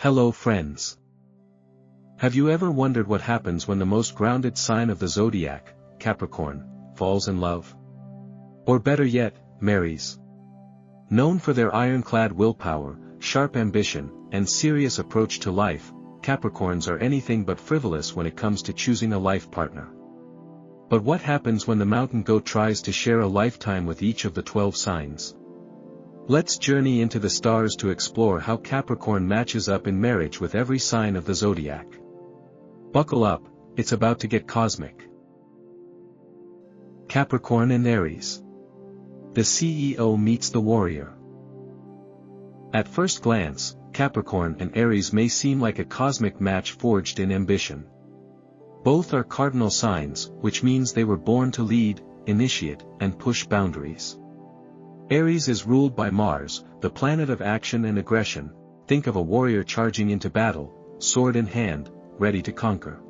Hello friends. Have you ever wondered what happens when the most grounded sign of the zodiac, Capricorn, falls in love? Or better yet, marries? Known for their ironclad willpower, sharp ambition, and serious approach to life, Capricorns are anything but frivolous when it comes to choosing a life partner. But what happens when the mountain goat tries to share a lifetime with each of the 12 signs? Let's journey into the stars to explore how Capricorn matches up in marriage with every sign of the zodiac. Buckle up, it's about to get cosmic. Capricorn and Aries. The CEO meets the warrior. At first glance, Capricorn and Aries may seem like a cosmic match forged in ambition. Both are cardinal signs, which means they were born to lead, initiate, and push boundaries. Aries is ruled by Mars, the planet of action and aggression. Think of a warrior charging into battle, sword in hand, ready to conquer.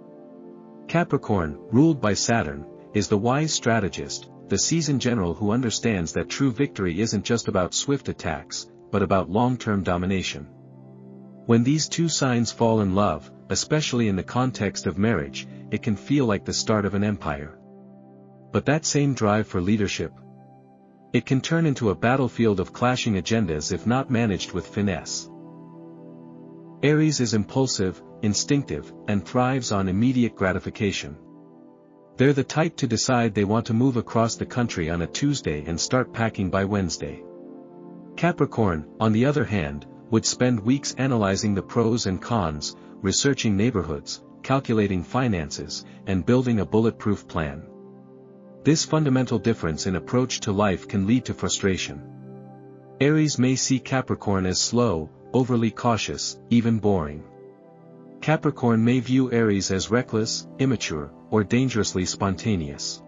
Capricorn, ruled by Saturn, is the wise strategist, the seasoned general who understands that true victory isn't just about swift attacks, but about long-term domination. When these two signs fall in love, especially in the context of marriage, it can feel like the start of an empire. But that same drive for leadership, it can turn into a battlefield of clashing agendas if not managed with finesse. Aries is impulsive, instinctive, and thrives on immediate gratification. They're the type to decide they want to move across the country on a Tuesday and start packing by Wednesday. Capricorn, on the other hand, would spend weeks analyzing the pros and cons, researching neighborhoods, calculating finances, and building a bulletproof plan. This fundamental difference in approach to life can lead to frustration. Aries may see Capricorn as slow, overly cautious, even boring. Capricorn may view Aries as reckless, immature, or dangerously spontaneous.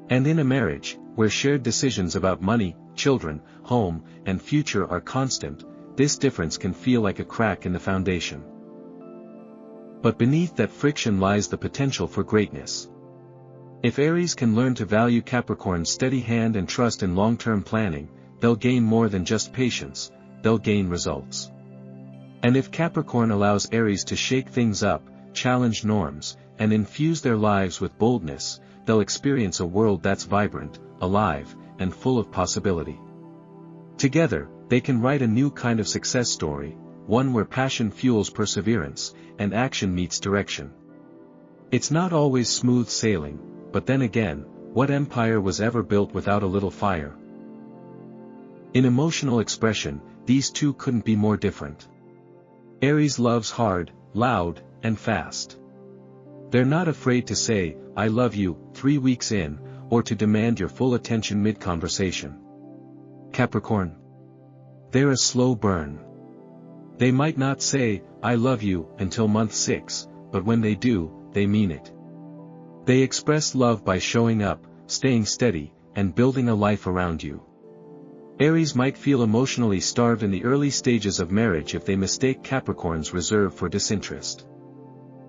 And in a marriage, where shared decisions about money, children, home, and future are constant, this difference can feel like a crack in the foundation. But beneath that friction lies the potential for greatness. If Aries can learn to value Capricorn's steady hand and trust in long-term planning, they'll gain more than just patience, they'll gain results. And if Capricorn allows Aries to shake things up, challenge norms, and infuse their lives with boldness, they'll experience a world that's vibrant, alive, and full of possibility. Together, they can write a new kind of success story, one where passion fuels perseverance, and action meets direction. It's not always smooth sailing, but then again, what empire was ever built without a little fire? In emotional expression, these two couldn't be more different. Aries loves hard, loud, and fast. They're not afraid to say, "I love you," 3 weeks in, or to demand your full attention mid-conversation. Capricorn. They're a slow burn. They might not say, "I love you," until month 6, but when they do, they mean it. They express love by showing up, staying steady, and building a life around you. Aries might feel emotionally starved in the early stages of marriage if they mistake Capricorn's reserve for disinterest.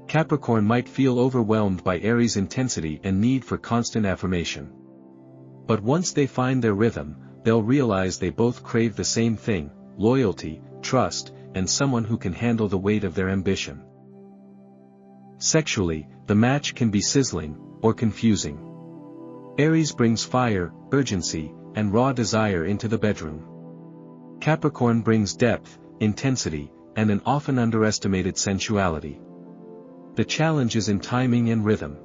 Capricorn might feel overwhelmed by Aries' intensity and need for constant affirmation. But once they find their rhythm, they'll realize they both crave the same thing: loyalty, trust, and someone who can handle the weight of their ambition. Sexually, the match can be sizzling, or confusing. Aries brings fire, urgency, and raw desire into the bedroom. Capricorn brings depth, intensity, and an often underestimated sensuality. The challenge is in timing and rhythm.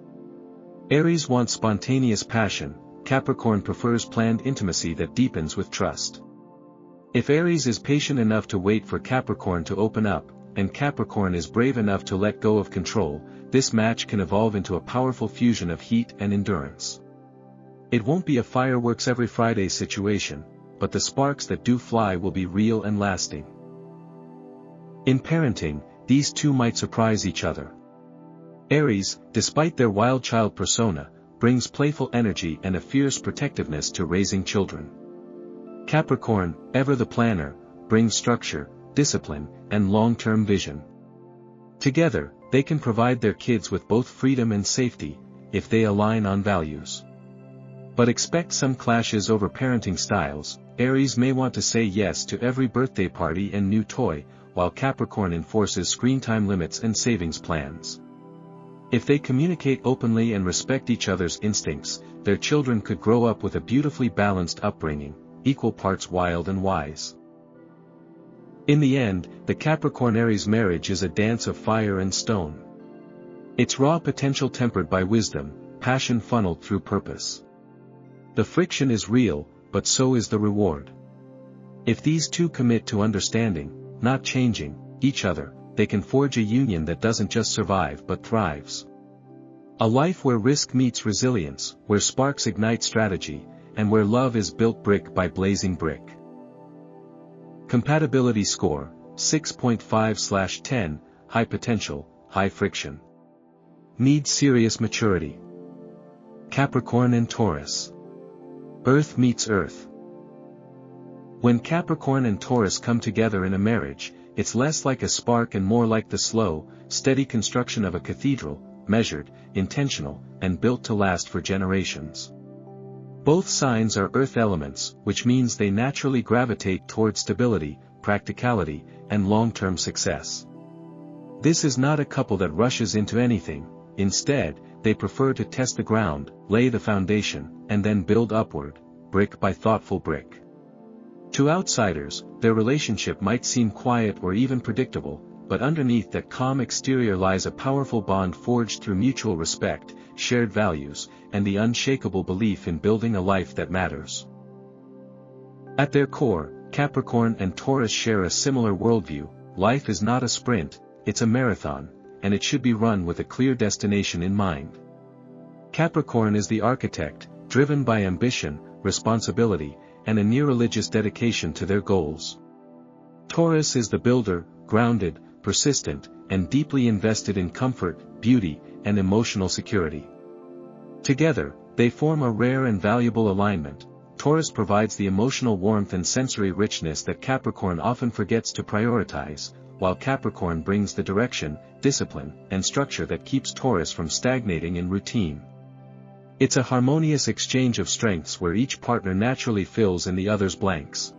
Aries wants spontaneous passion, Capricorn prefers planned intimacy that deepens with trust. If Aries is patient enough to wait for Capricorn to open up, and Capricorn is brave enough to let go of control, this match can evolve into a powerful fusion of heat and endurance. It won't be a fireworks every Friday situation, but the sparks that do fly will be real and lasting. In parenting, these two might surprise each other. Aries, despite their wild child persona, brings playful energy and a fierce protectiveness to raising children. Capricorn, ever the planner, brings structure, discipline, and long-term vision. Together, they can provide their kids with both freedom and safety, if they align on values. But expect some clashes over parenting styles. Aries may want to say yes to every birthday party and new toy, while Capricorn enforces screen time limits and savings plans. If they communicate openly and respect each other's instincts, their children could grow up with a beautifully balanced upbringing, equal parts wild and wise. In the end, the Capricorn-Aries marriage is a dance of fire and stone. Its raw potential tempered by wisdom, passion funneled through purpose. The friction is real, but so is the reward. If these two commit to understanding, not changing, each other, they can forge a union that doesn't just survive but thrives. A life where risk meets resilience, where sparks ignite strategy, and where love is built brick by blazing brick. Compatibility score, 6.5/10, high potential, high friction. Needs serious maturity. Capricorn and Taurus. Earth meets Earth. When Capricorn and Taurus come together in a marriage, it's less like a spark and more like the slow, steady construction of a cathedral, measured, intentional, and built to last for generations. Both signs are earth elements, which means they naturally gravitate toward stability, practicality, and long-term success. This is not a couple that rushes into anything. Instead, they prefer to test the ground, lay the foundation, and then build upward, brick by thoughtful brick. To outsiders, their relationship might seem quiet or even predictable, but underneath that calm exterior lies a powerful bond forged through mutual respect, shared values, and the unshakable belief in building a life that matters. At their core, Capricorn and Taurus share a similar worldview. Life is not a sprint, it's a marathon, and it should be run with a clear destination in mind. Capricorn is the architect, driven by ambition, responsibility, and a near-religious dedication to their goals. Taurus is the builder, grounded, persistent, and deeply invested in comfort, beauty, and emotional security. Together, they form a rare and valuable alignment. Taurus provides the emotional warmth and sensory richness that Capricorn often forgets to prioritize, while Capricorn brings the direction, discipline, and structure that keeps Taurus from stagnating in routine. It's a harmonious exchange of strengths where each partner naturally fills in the other's blanks.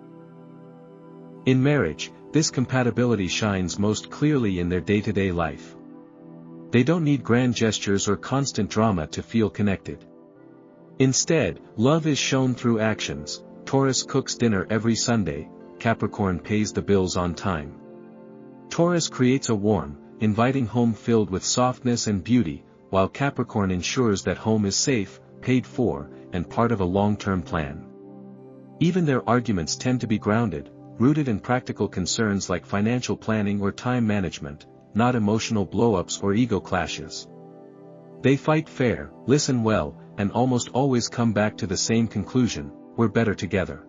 In marriage, this compatibility shines most clearly in their day-to-day life. They don't need grand gestures or constant drama to feel connected. Instead, love is shown through actions. Taurus cooks dinner every Sunday, Capricorn pays the bills on time. Taurus creates a warm, inviting home filled with softness and beauty, while Capricorn ensures that home is safe, paid for, and part of a long-term plan. Even their arguments tend to be grounded, rooted in practical concerns like financial planning or time management, not emotional blow-ups or ego clashes. They fight fair, listen well, and almost always come back to the same conclusion: we're better together.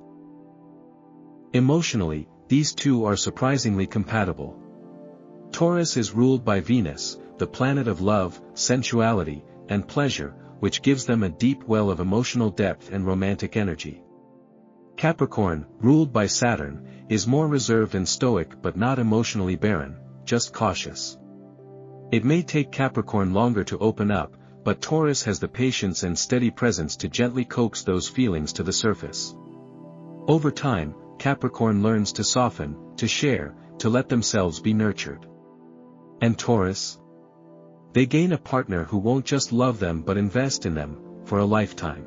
Emotionally, these two are surprisingly compatible. Taurus is ruled by Venus, the planet of love, sensuality, and pleasure, which gives them a deep well of emotional depth and romantic energy. Capricorn, ruled by Saturn, is more reserved and stoic but not emotionally barren, just cautious. It may take Capricorn longer to open up, but Taurus has the patience and steady presence to gently coax those feelings to the surface. Over time, Capricorn learns to soften, to share, to let themselves be nurtured. And Taurus? They gain a partner who won't just love them but invest in them, for a lifetime.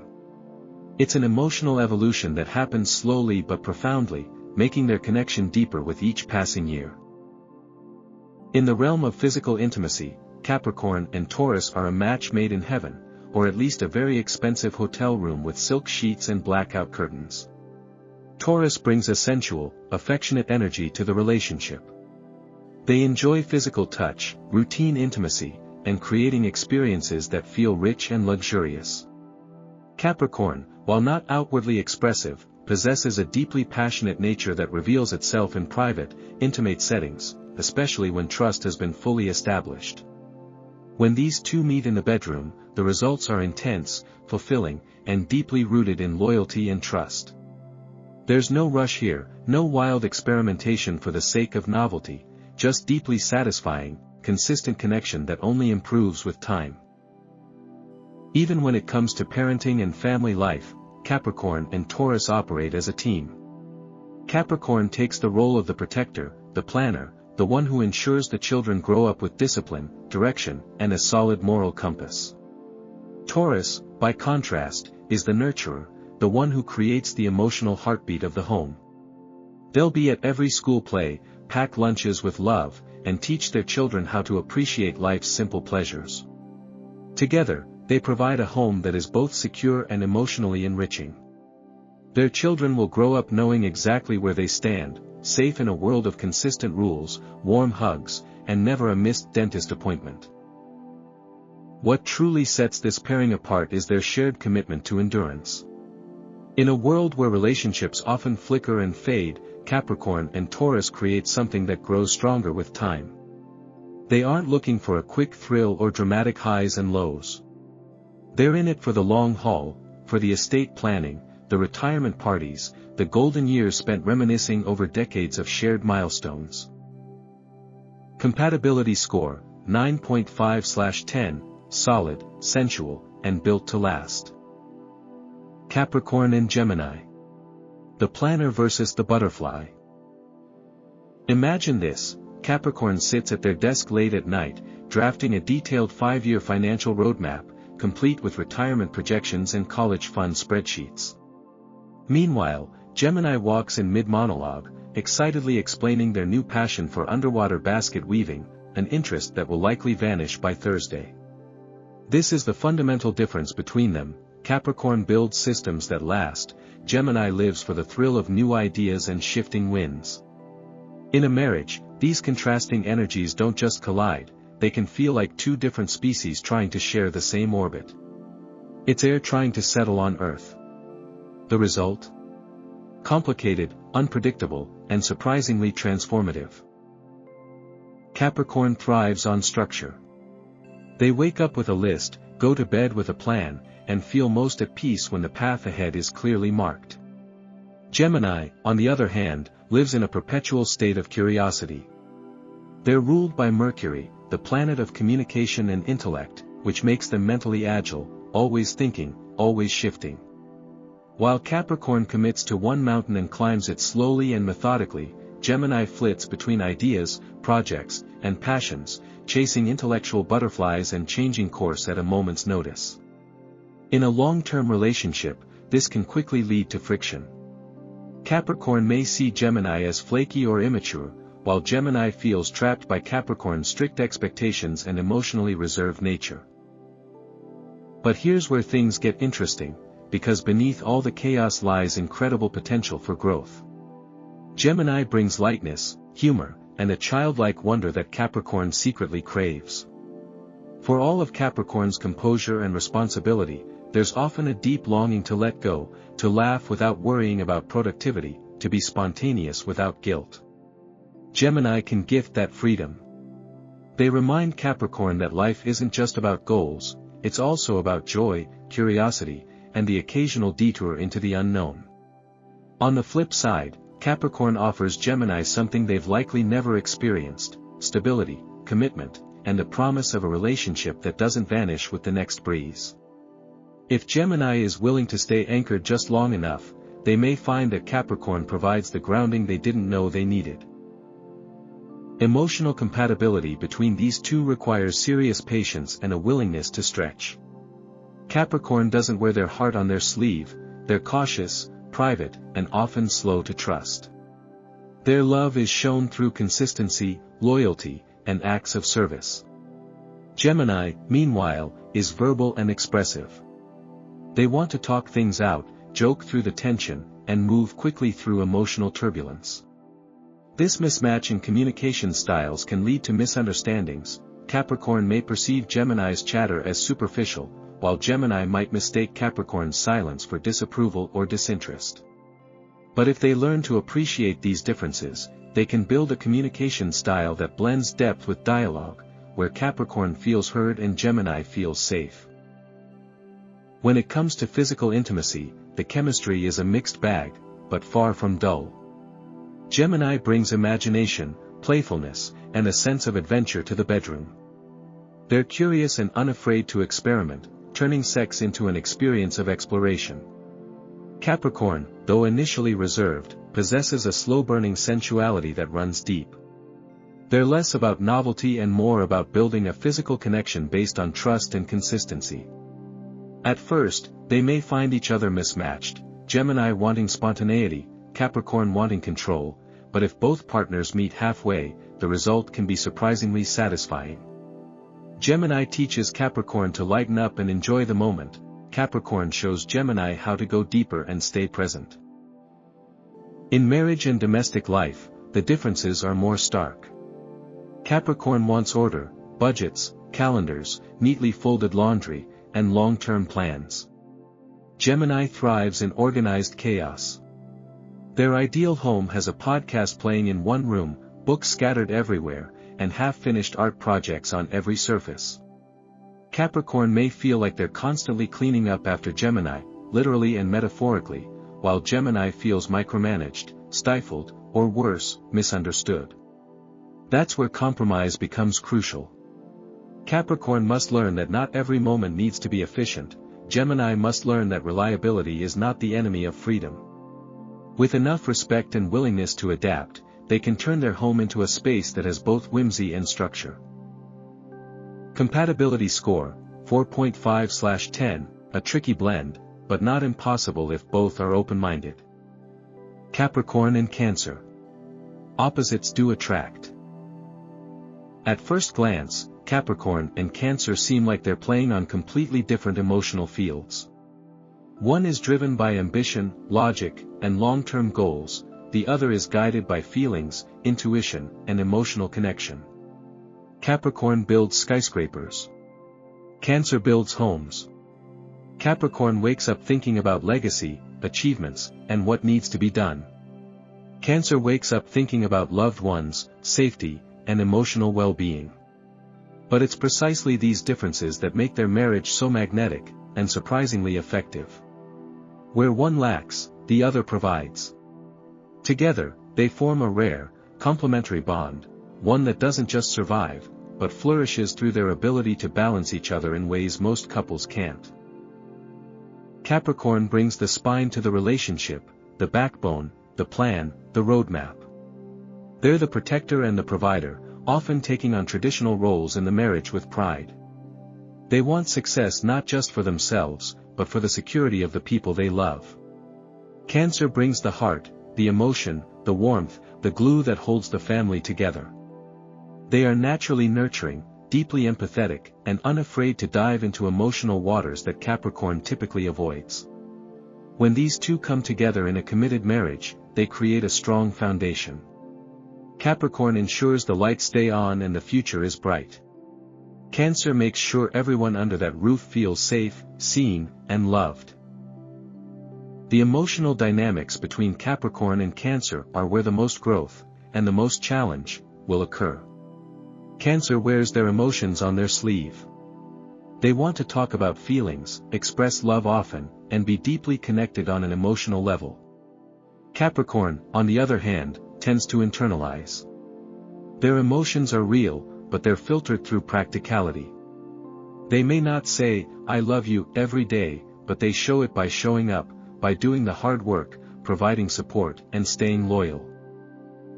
It's an emotional evolution that happens slowly but profoundly, making their connection deeper with each passing year. In the realm of physical intimacy, Capricorn and Taurus are a match made in heaven, or at least a very expensive hotel room with silk sheets and blackout curtains. Taurus brings a sensual, affectionate energy to the relationship. They enjoy physical touch, routine intimacy, and creating experiences that feel rich and luxurious. Capricorn, while not outwardly expressive, possesses a deeply passionate nature that reveals itself in private, intimate settings, especially when trust has been fully established. When these two meet in the bedroom, the results are intense, fulfilling, and deeply rooted in loyalty and trust. There's no rush here, no wild experimentation for the sake of novelty, just deeply satisfying, consistent connection that only improves with time. Even when it comes to parenting and family life, Capricorn and Taurus operate as a team. Capricorn takes the role of the protector, the planner, the one who ensures the children grow up with discipline, direction, and a solid moral compass. Taurus, by contrast, is the nurturer, the one who creates the emotional heartbeat of the home. They'll be at every school play, pack lunches with love, and teach their children how to appreciate life's simple pleasures. Together, they provide a home that is both secure and emotionally enriching. Their children will grow up knowing exactly where they stand, safe in a world of consistent rules, warm hugs, and never a missed dentist appointment. What truly sets this pairing apart is their shared commitment to endurance. In a world where relationships often flicker and fade, Capricorn and Taurus create something that grows stronger with time. They aren't looking for a quick thrill or dramatic highs and lows. They're in it for the long haul, for the estate planning, the retirement parties, the golden years spent reminiscing over decades of shared milestones. Compatibility score, 9.5/10, solid, sensual, and built to last. Capricorn and Gemini. The planner versus the butterfly. Imagine this: Capricorn sits at their desk late at night, drafting a detailed 5-year financial roadmap, complete with retirement projections and college fund spreadsheets. Meanwhile, Gemini walks in mid-monologue, excitedly explaining their new passion for underwater basket weaving, an interest that will likely vanish by Thursday. This is the fundamental difference between them. Capricorn builds systems that last, Gemini lives for the thrill of new ideas and shifting winds. In a marriage, these contrasting energies don't just collide, they can feel like two different species trying to share the same orbit. It's air trying to settle on Earth. The result? Complicated, unpredictable, and surprisingly transformative. Capricorn thrives on structure. They wake up with a list, go to bed with a plan, and feel most at peace when the path ahead is clearly marked. Gemini, on the other hand, lives in a perpetual state of curiosity. They're ruled by Mercury, the planet of communication and intellect, which makes them mentally agile, always thinking, always shifting. While Capricorn commits to one mountain and climbs it slowly and methodically, Gemini flits between ideas, projects, and passions, chasing intellectual butterflies and changing course at a moment's notice. In a long-term relationship, this can quickly lead to friction. Capricorn may see Gemini as flaky or immature, while Gemini feels trapped by Capricorn's strict expectations and emotionally reserved nature. But here's where things get interesting, because beneath all the chaos lies incredible potential for growth. Gemini brings lightness, humor, and a childlike wonder that Capricorn secretly craves. For all of Capricorn's composure and responsibility, there's often a deep longing to let go, to laugh without worrying about productivity, to be spontaneous without guilt. Gemini can gift that freedom. They remind Capricorn that life isn't just about goals, it's also about joy, curiosity, and the occasional detour into the unknown. On the flip side, Capricorn offers Gemini something they've likely never experienced: stability, commitment, and the promise of a relationship that doesn't vanish with the next breeze. If Gemini is willing to stay anchored just long enough, they may find that Capricorn provides the grounding they didn't know they needed. Emotional compatibility between these two requires serious patience and a willingness to stretch. Capricorn doesn't wear their heart on their sleeve, they're cautious, private, and often slow to trust. Their love is shown through consistency, loyalty, and acts of service. Gemini, meanwhile, is verbal and expressive. They want to talk things out, joke through the tension, and move quickly through emotional turbulence. This mismatch in communication styles can lead to misunderstandings. Capricorn may perceive Gemini's chatter as superficial, while Gemini might mistake Capricorn's silence for disapproval or disinterest. But if they learn to appreciate these differences, they can build a communication style that blends depth with dialogue, where Capricorn feels heard and Gemini feels safe. When it comes to physical intimacy, the chemistry is a mixed bag, but far from dull. Gemini brings imagination, playfulness, and a sense of adventure to the bedroom. They're curious and unafraid to experiment, turning sex into an experience of exploration. Capricorn, though initially reserved, possesses a slow-burning sensuality that runs deep. They're less about novelty and more about building a physical connection based on trust and consistency. At first, they may find each other mismatched, Gemini wanting spontaneity, Capricorn wanting control, but if both partners meet halfway, the result can be surprisingly satisfying. Gemini teaches Capricorn to lighten up and enjoy the moment, Capricorn shows Gemini how to go deeper and stay present. In marriage and domestic life, the differences are more stark. Capricorn wants order, budgets, calendars, neatly folded laundry, and long-term plans. Gemini thrives in organized chaos. Their ideal home has a podcast playing in one room, books scattered everywhere, and half-finished art projects on every surface. Capricorn may feel like they're constantly cleaning up after Gemini, literally and metaphorically, while Gemini feels micromanaged, stifled, or worse, misunderstood. That's where compromise becomes crucial. Capricorn must learn that not every moment needs to be efficient, Gemini must learn that reliability is not the enemy of freedom. With enough respect and willingness to adapt, they can turn their home into a space that has both whimsy and structure. Compatibility score, 4.5/10, a tricky blend, but not impossible if both are open-minded. Capricorn and Cancer. Opposites do attract. At first glance, Capricorn and Cancer seem like they're playing on completely different emotional fields. One is driven by ambition, logic, and long-term goals, the other is guided by feelings, intuition, and emotional connection. Capricorn builds skyscrapers. Cancer builds homes. Capricorn wakes up thinking about legacy, achievements, and what needs to be done. Cancer wakes up thinking about loved ones, safety, and emotional well-being. But it's precisely these differences that make their marriage so magnetic, and surprisingly effective. Where one lacks, the other provides. Together, they form a rare, complementary bond, one that doesn't just survive, but flourishes through their ability to balance each other in ways most couples can't. Capricorn brings the spine to the relationship, the backbone, the plan, the roadmap. They're the protector and the provider, often taking on traditional roles in the marriage with pride. They want success not just for themselves, but for the security of the people they love. Cancer brings the heart, the emotion, the warmth, the glue that holds the family together. They are naturally nurturing, deeply empathetic, and unafraid to dive into emotional waters that Capricorn typically avoids. When these two come together in a committed marriage, they create a strong foundation. Capricorn ensures the lights stay on and the future is bright. Cancer makes sure everyone under that roof feels safe, seen, and loved. The emotional dynamics between Capricorn and Cancer are where the most growth, and the most challenge, will occur. Cancer wears their emotions on their sleeve. They want to talk about feelings, express love often, and be deeply connected on an emotional level. Capricorn, on the other hand, tends to internalize. Their emotions are real, but they're filtered through practicality. They may not say, "I love you," every day, but they show it by showing up, by doing the hard work, providing support, and staying loyal.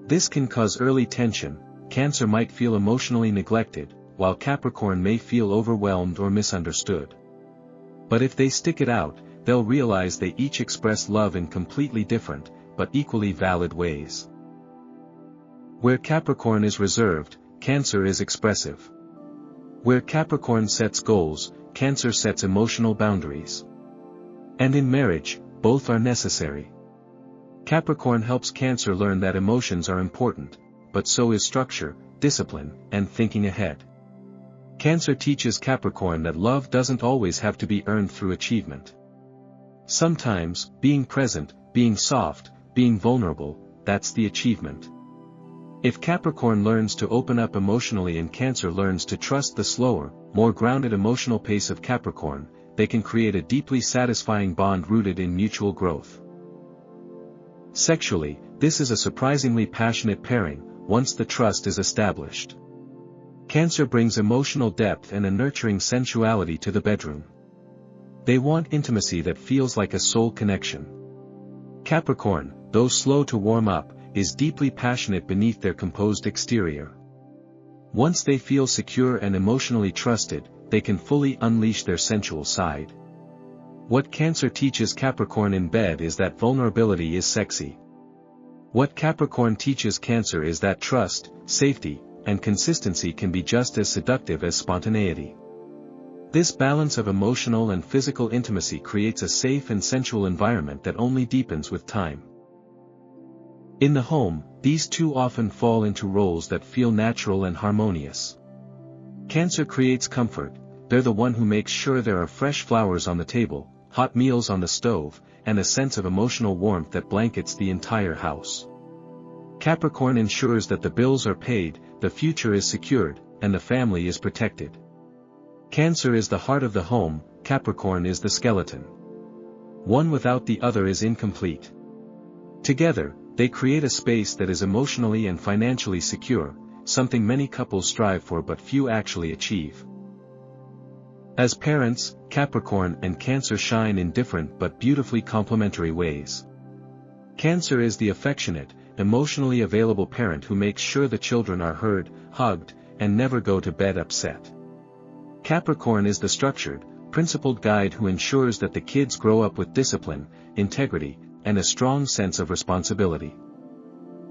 This can cause early tension. Cancer might feel emotionally neglected, while Capricorn may feel overwhelmed or misunderstood. But if they stick it out, they'll realize they each express love in completely different, but equally valid ways. Where Capricorn is reserved, Cancer is expressive. Where Capricorn sets goals, Cancer sets emotional boundaries. And in marriage, both are necessary. Capricorn helps Cancer learn that emotions are important, but so is structure, discipline, and thinking ahead. Cancer teaches Capricorn that love doesn't always have to be earned through achievement. Sometimes, being present, being soft, being vulnerable, that's the achievement. If Capricorn learns to open up emotionally and Cancer learns to trust the slower, more grounded emotional pace of Capricorn, they can create a deeply satisfying bond rooted in mutual growth. Sexually, this is a surprisingly passionate pairing, once the trust is established. Cancer brings emotional depth and a nurturing sensuality to the bedroom. They want intimacy that feels like a soul connection. Capricorn, though slow to warm up, is deeply passionate beneath their composed exterior. Once they feel secure and emotionally trusted, they can fully unleash their sensual side. What Cancer teaches Capricorn in bed is that vulnerability is sexy. What Capricorn teaches Cancer is that trust, safety, and consistency can be just as seductive as spontaneity. This balance of emotional and physical intimacy creates a safe and sensual environment that only deepens with time. In the home, these two often fall into roles that feel natural and harmonious. Cancer creates comfort. They're the one who makes sure there are fresh flowers on the table, hot meals on the stove, and a sense of emotional warmth that blankets the entire house. Capricorn ensures that the bills are paid, the future is secured, and the family is protected. Cancer is the heart of the home, Capricorn is the skeleton. One without the other is incomplete. Together, they create a space that is emotionally and financially secure, something many couples strive for but few actually achieve. As parents, Capricorn and Cancer shine in different but beautifully complementary ways. Cancer is the affectionate, emotionally available parent who makes sure the children are heard, hugged, and never go to bed upset. Capricorn is the structured, principled guide who ensures that the kids grow up with discipline, integrity, and a strong sense of responsibility.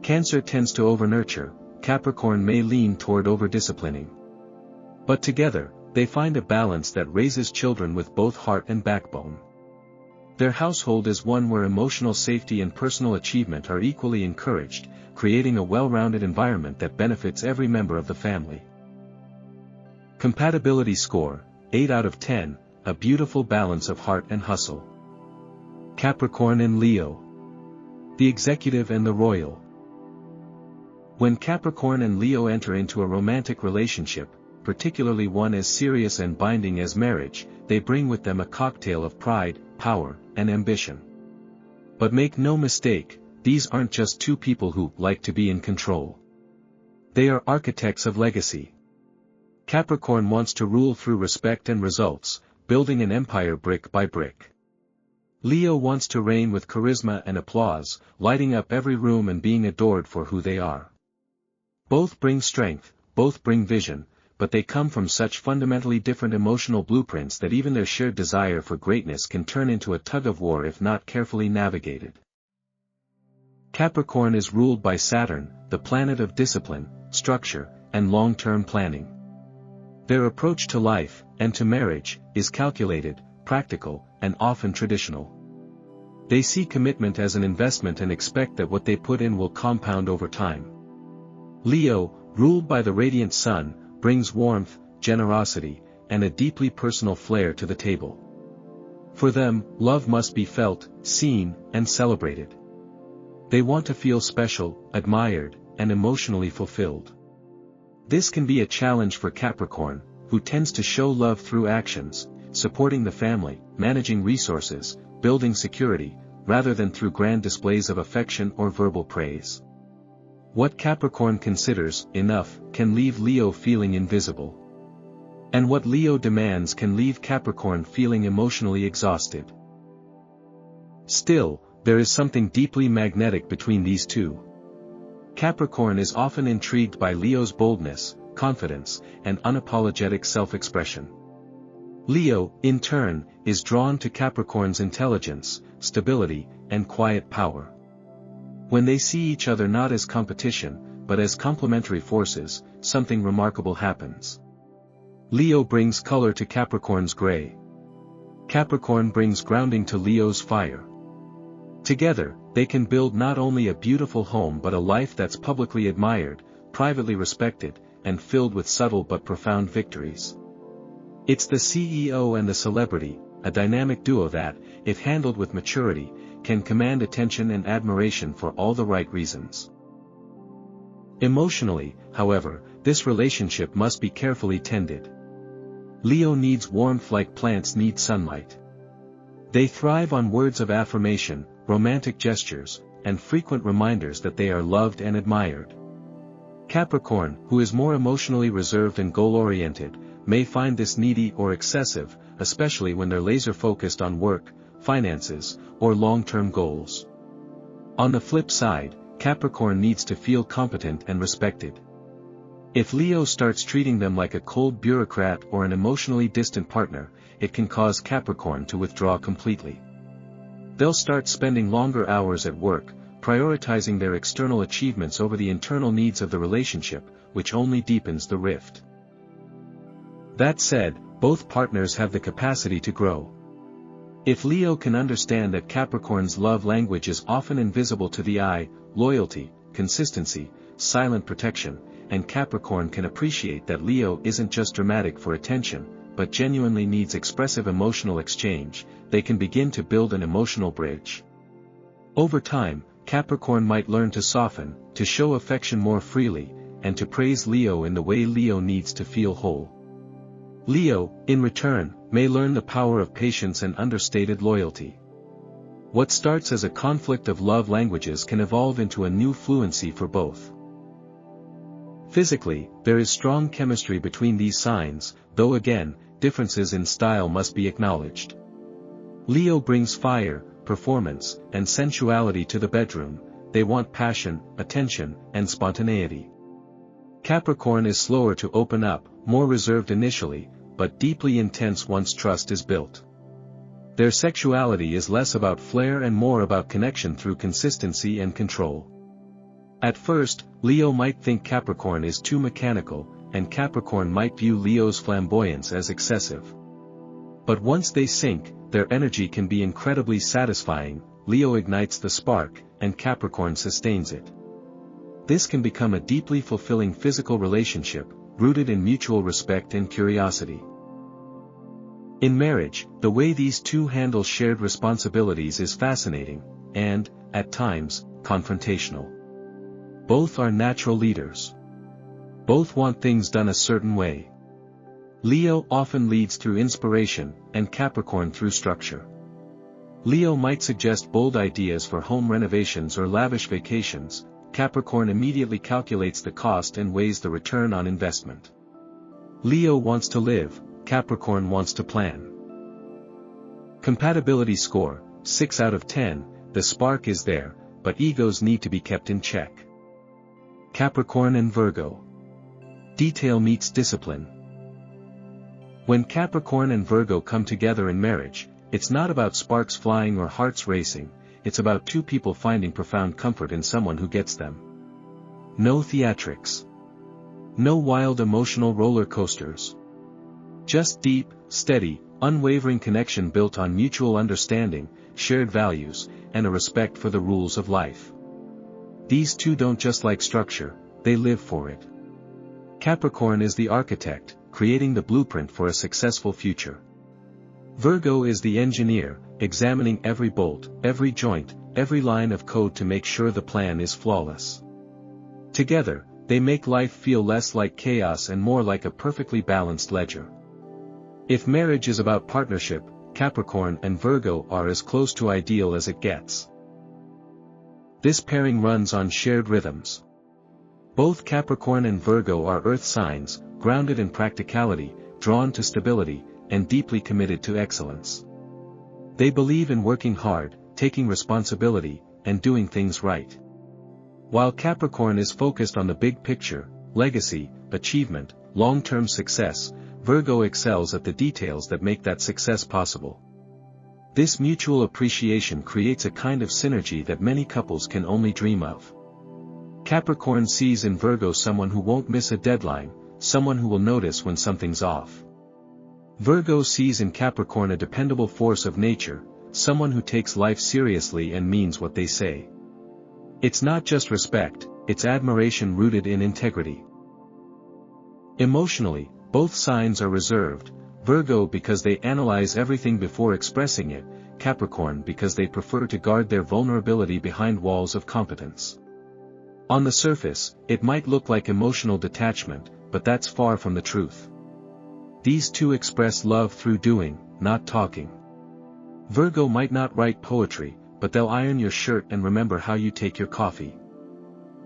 Cancer tends to over-nurture, Capricorn may lean toward over-disciplining. But together, they find a balance that raises children with both heart and backbone. Their household is one where emotional safety and personal achievement are equally encouraged, creating a well-rounded environment that benefits every member of the family. Compatibility score, 8 out of 10, a beautiful balance of heart and hustle. Capricorn and Leo. The executive and the royal. When Capricorn and Leo enter into a romantic relationship, particularly one as serious and binding as marriage, they bring with them a cocktail of pride, power, and ambition. But make no mistake, these aren't just two people who like to be in control. They are architects of legacy. Capricorn wants to rule through respect and results, building an empire brick by brick. Leo wants to reign with charisma and applause, lighting up every room and being adored for who they are. Both bring strength, both bring vision, but they come from such fundamentally different emotional blueprints that even their shared desire for greatness can turn into a tug-of-war if not carefully navigated. Capricorn is ruled by Saturn, the planet of discipline, structure, and long-term planning. Their approach to life, and to marriage, is calculated, practical, and often traditional. They see commitment as an investment and expect that what they put in will compound over time. Leo, ruled by the radiant sun, brings warmth, generosity, and a deeply personal flair to the table. For them, love must be felt, seen, and celebrated. They want to feel special, admired, and emotionally fulfilled. This can be a challenge for Capricorn, who tends to show love through actions, supporting the family, managing resources, building security, rather than through grand displays of affection or verbal praise. What Capricorn considers enough can leave Leo feeling invisible. And what Leo demands can leave Capricorn feeling emotionally exhausted. Still, there is something deeply magnetic between these two. Capricorn is often intrigued by Leo's boldness, confidence, and unapologetic self-expression. Leo, in turn, is drawn to Capricorn's intelligence, stability, and quiet power. When they see each other not as competition, but as complementary forces, something remarkable happens. Leo brings color to Capricorn's gray. Capricorn brings grounding to Leo's fire. Together, they can build not only a beautiful home but a life that's publicly admired, privately respected, and filled with subtle but profound victories. It's the CEO and the celebrity, a dynamic duo that, if handled with maturity, can command attention and admiration for all the right reasons. Emotionally, however, this relationship must be carefully tended. Leo needs warmth like plants need sunlight. They thrive on words of affirmation, romantic gestures, and frequent reminders that they are loved and admired. Capricorn, who is more emotionally reserved and goal-oriented, may find this needy or excessive, especially when they're laser-focused on work, finances, or long-term goals. On the flip side, Capricorn needs to feel competent and respected. If Leo starts treating them like a cold bureaucrat or an emotionally distant partner, it can cause Capricorn to withdraw completely. They'll start spending longer hours at work, prioritizing their external achievements over the internal needs of the relationship, which only deepens the rift. That said, both partners have the capacity to grow. If Leo can understand that Capricorn's love language is often invisible to the eye, loyalty, consistency, silent protection, and Capricorn can appreciate that Leo isn't just dramatic for attention, but genuinely needs expressive emotional exchange, they can begin to build an emotional bridge. Over time, Capricorn might learn to soften, to show affection more freely, and to praise Leo in the way Leo needs to feel whole. Leo, in return, may learn the power of patience and understated loyalty. What starts as a conflict of love languages can evolve into a new fluency for both. Physically, there is strong chemistry between these signs, though again, differences in style must be acknowledged. Leo brings fire, performance, and sensuality to the bedroom. They want passion, attention, and spontaneity. Capricorn is slower to open up, more reserved initially, but deeply intense once trust is built. Their sexuality is less about flair and more about connection through consistency and control. At first, Leo might think Capricorn is too mechanical, and Capricorn might view Leo's flamboyance as excessive. But once they sync, their energy can be incredibly satisfying. Leo ignites the spark, and Capricorn sustains it. This can become a deeply fulfilling physical relationship, rooted in mutual respect and curiosity. In marriage, the way these two handle shared responsibilities is fascinating, and, at times, confrontational. Both are natural leaders. Both want things done a certain way. Leo often leads through inspiration, and Capricorn through structure. Leo might suggest bold ideas for home renovations or lavish vacations. Capricorn immediately calculates the cost and weighs the return on investment. Leo wants to live, Capricorn wants to plan. Compatibility score, 6 out of 10, the spark is there, but egos need to be kept in check. Capricorn and Virgo. Detail meets discipline. When Capricorn and Virgo come together in marriage, it's not about sparks flying or hearts racing, it's about two people finding profound comfort in someone who gets them. No theatrics. No wild emotional roller coasters. Just deep, steady, unwavering connection built on mutual understanding, shared values, and a respect for the rules of life. These two don't just like structure, they live for it. Capricorn is the architect, creating the blueprint for a successful future. Virgo is the engineer, examining every bolt, every joint, every line of code to make sure the plan is flawless. Together, they make life feel less like chaos and more like a perfectly balanced ledger. If marriage is about partnership, Capricorn and Virgo are as close to ideal as it gets. This pairing runs on shared rhythms. Both Capricorn and Virgo are earth signs, grounded in practicality, drawn to stability, and deeply committed to excellence. They believe in working hard, taking responsibility, and doing things right. While Capricorn is focused on the big picture, legacy, achievement, long-term success, Virgo excels at the details that make that success possible. This mutual appreciation creates a kind of synergy that many couples can only dream of. Capricorn sees in Virgo someone who won't miss a deadline, someone who will notice when something's off. Virgo sees in Capricorn a dependable force of nature, someone who takes life seriously and means what they say. It's not just respect, it's admiration rooted in integrity. Emotionally, both signs are reserved, Virgo because they analyze everything before expressing it, Capricorn because they prefer to guard their vulnerability behind walls of competence. On the surface, it might look like emotional detachment, but that's far from the truth. These two express love through doing, not talking. Virgo might not write poetry, but they'll iron your shirt and remember how you take your coffee.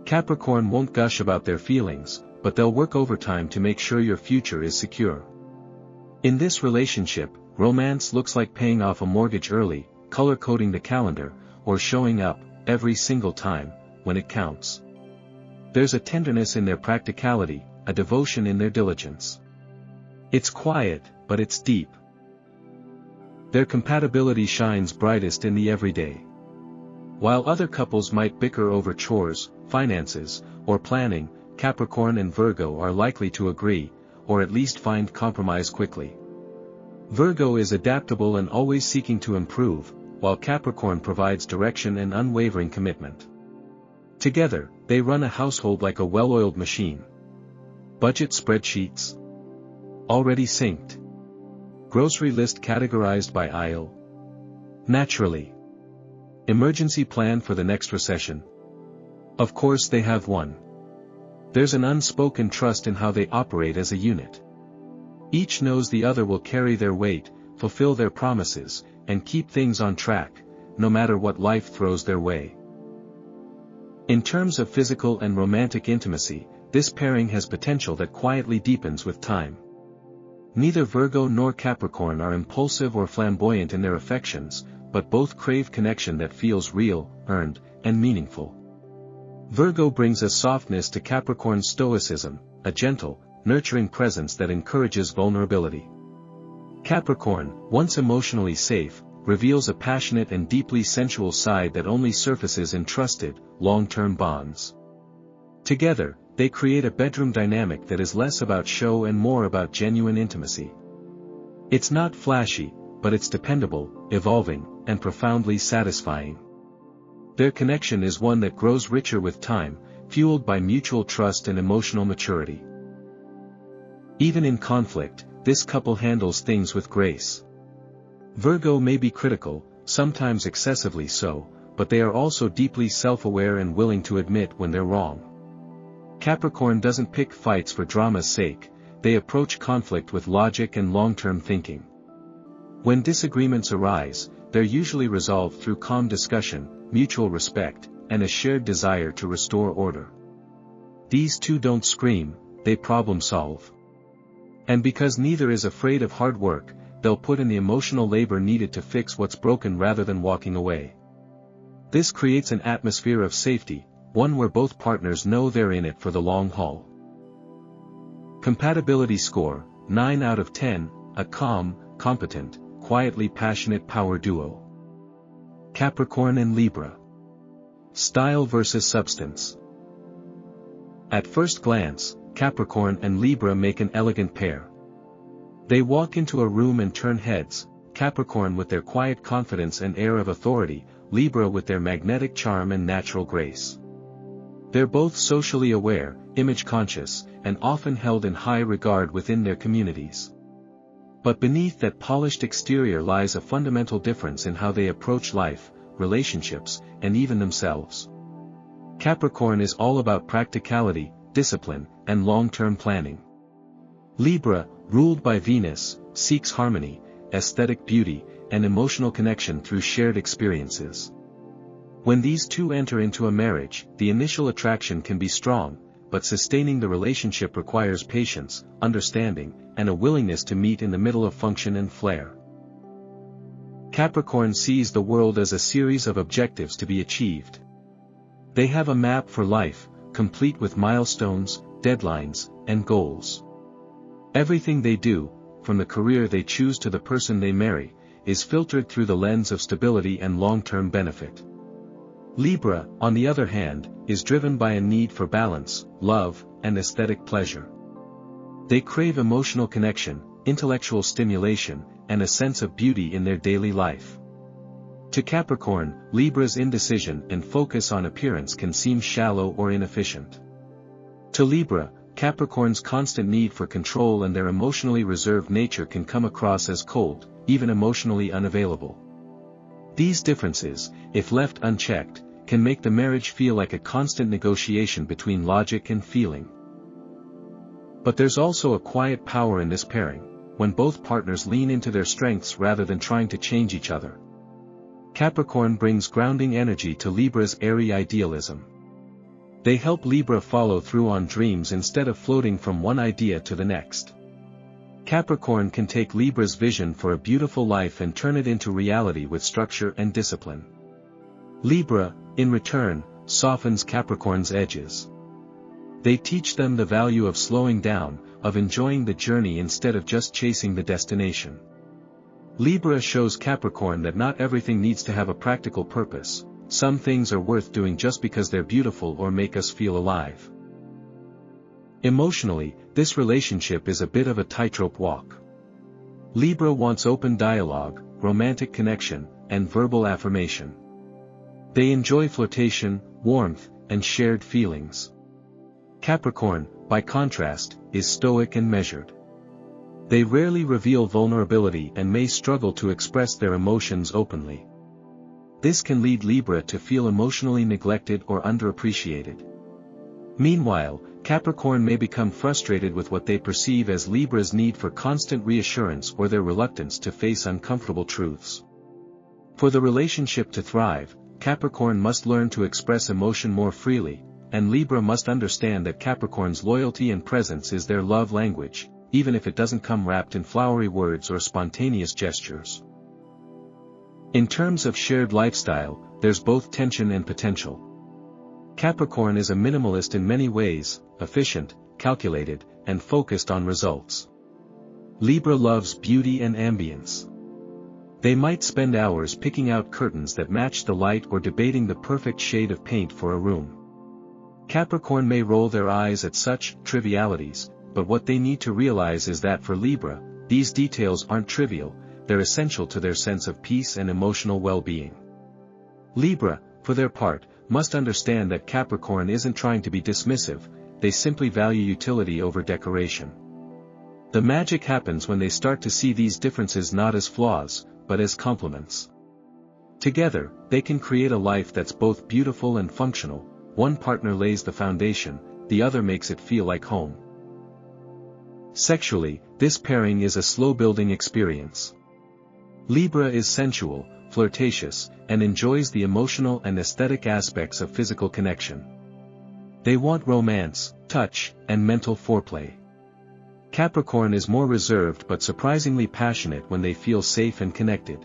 Capricorn won't gush about their feelings, but they'll work overtime to make sure your future is secure. In this relationship, romance looks like paying off a mortgage early, color-coding the calendar, or showing up, every single time, when it counts. There's a tenderness in their practicality, a devotion in their diligence. It's quiet, but it's deep. Their compatibility shines brightest in the everyday. While other couples might bicker over chores, finances, or planning, Capricorn and Virgo are likely to agree, or at least find compromise quickly. Virgo is adaptable and always seeking to improve, while Capricorn provides direction and unwavering commitment. Together, they run a household like a well-oiled machine. Budget spreadsheets already synced. Grocery list categorized by aisle. Naturally. Emergency plan for the next recession. Of course they have one. There's an unspoken trust in how they operate as a unit. Each knows the other will carry their weight, fulfill their promises, and keep things on track, no matter what life throws their way. In terms of physical and romantic intimacy, this pairing has potential that quietly deepens with time. Neither Virgo nor Capricorn are impulsive or flamboyant in their affections, but both crave connection that feels real, earned, and meaningful. Virgo brings a softness to Capricorn's stoicism, a gentle, nurturing presence that encourages vulnerability. Capricorn, once emotionally safe, reveals a passionate and deeply sensual side that only surfaces in trusted, long-term bonds. Together, they create a bedroom dynamic that is less about show and more about genuine intimacy. It's not flashy, but it's dependable, evolving, and profoundly satisfying. Their connection is one that grows richer with time, fueled by mutual trust and emotional maturity. Even in conflict, this couple handles things with grace. Virgo may be critical, sometimes excessively so, but they are also deeply self-aware and willing to admit when they're wrong. Capricorn doesn't pick fights for drama's sake, they approach conflict with logic and long-term thinking. When disagreements arise, they're usually resolved through calm discussion, mutual respect, and a shared desire to restore order. These two don't scream, they problem solve. And because neither is afraid of hard work, they'll put in the emotional labor needed to fix what's broken rather than walking away. This creates an atmosphere of safety, one where both partners know they're in it for the long haul. Compatibility score, 9 out of 10, a calm, competent, quietly passionate power duo. Capricorn and Libra. Style versus substance. At first glance, Capricorn and Libra make an elegant pair. They walk into a room and turn heads, Capricorn with their quiet confidence and air of authority, Libra with their magnetic charm and natural grace. They're both socially aware, image-conscious, and often held in high regard within their communities. But beneath that polished exterior lies a fundamental difference in how they approach life, relationships, and even themselves. Capricorn is all about practicality, discipline, and long-term planning. Libra, ruled by Venus, seeks harmony, aesthetic beauty, and emotional connection through shared experiences. When these two enter into a marriage, the initial attraction can be strong, but sustaining the relationship requires patience, understanding, and a willingness to meet in the middle of function and flair. Capricorn sees the world as a series of objectives to be achieved. They have a map for life, complete with milestones, deadlines, and goals. Everything they do, from the career they choose to the person they marry, is filtered through the lens of stability and long-term benefit. Libra, on the other hand, is driven by a need for balance, love, and aesthetic pleasure. They crave emotional connection, intellectual stimulation, and a sense of beauty in their daily life. To Capricorn, Libra's indecision and focus on appearance can seem shallow or inefficient. To Libra, Capricorn's constant need for control and their emotionally reserved nature can come across as cold, even emotionally unavailable. These differences, if left unchecked, can make the marriage feel like a constant negotiation between logic and feeling. But there's also a quiet power in this pairing, when both partners lean into their strengths rather than trying to change each other. Capricorn brings grounding energy to Libra's airy idealism. They help Libra follow through on dreams instead of floating from one idea to the next. Capricorn can take Libra's vision for a beautiful life and turn it into reality with structure and discipline. Libra, in return, softens Capricorn's edges. They teach them the value of slowing down, of enjoying the journey instead of just chasing the destination. Libra shows Capricorn that not everything needs to have a practical purpose. Some things are worth doing just because they're beautiful or make us feel alive. Emotionally, this relationship is a bit of a tightrope walk. Libra wants open dialogue, romantic connection, and verbal affirmation. They enjoy flirtation, warmth, and shared feelings. Capricorn, by contrast, is stoic and measured. They rarely reveal vulnerability and may struggle to express their emotions openly. This can lead Libra to feel emotionally neglected or underappreciated. Meanwhile, Capricorn may become frustrated with what they perceive as Libra's need for constant reassurance or their reluctance to face uncomfortable truths. For the relationship to thrive, Capricorn must learn to express emotion more freely, and Libra must understand that Capricorn's loyalty and presence is their love language, even if it doesn't come wrapped in flowery words or spontaneous gestures. In terms of shared lifestyle, there's both tension and potential. Capricorn is a minimalist in many ways, efficient, calculated, and focused on results. Libra loves beauty and ambience. They might spend hours picking out curtains that match the light or debating the perfect shade of paint for a room. Capricorn may roll their eyes at such trivialities, but what they need to realize is that for Libra, these details aren't trivial, they're essential to their sense of peace and emotional well-being. Libra, for their part, must understand that Capricorn isn't trying to be dismissive, they simply value utility over decoration. The magic happens when they start to see these differences not as flaws, but as complements. Together, they can create a life that's both beautiful and functional. One partner lays the foundation, the other makes it feel like home. Sexually, this pairing is a slow-building experience. Libra is sensual, flirtatious, and enjoys the emotional and aesthetic aspects of physical connection. They want romance, touch, and mental foreplay. Capricorn is more reserved but surprisingly passionate when they feel safe and connected.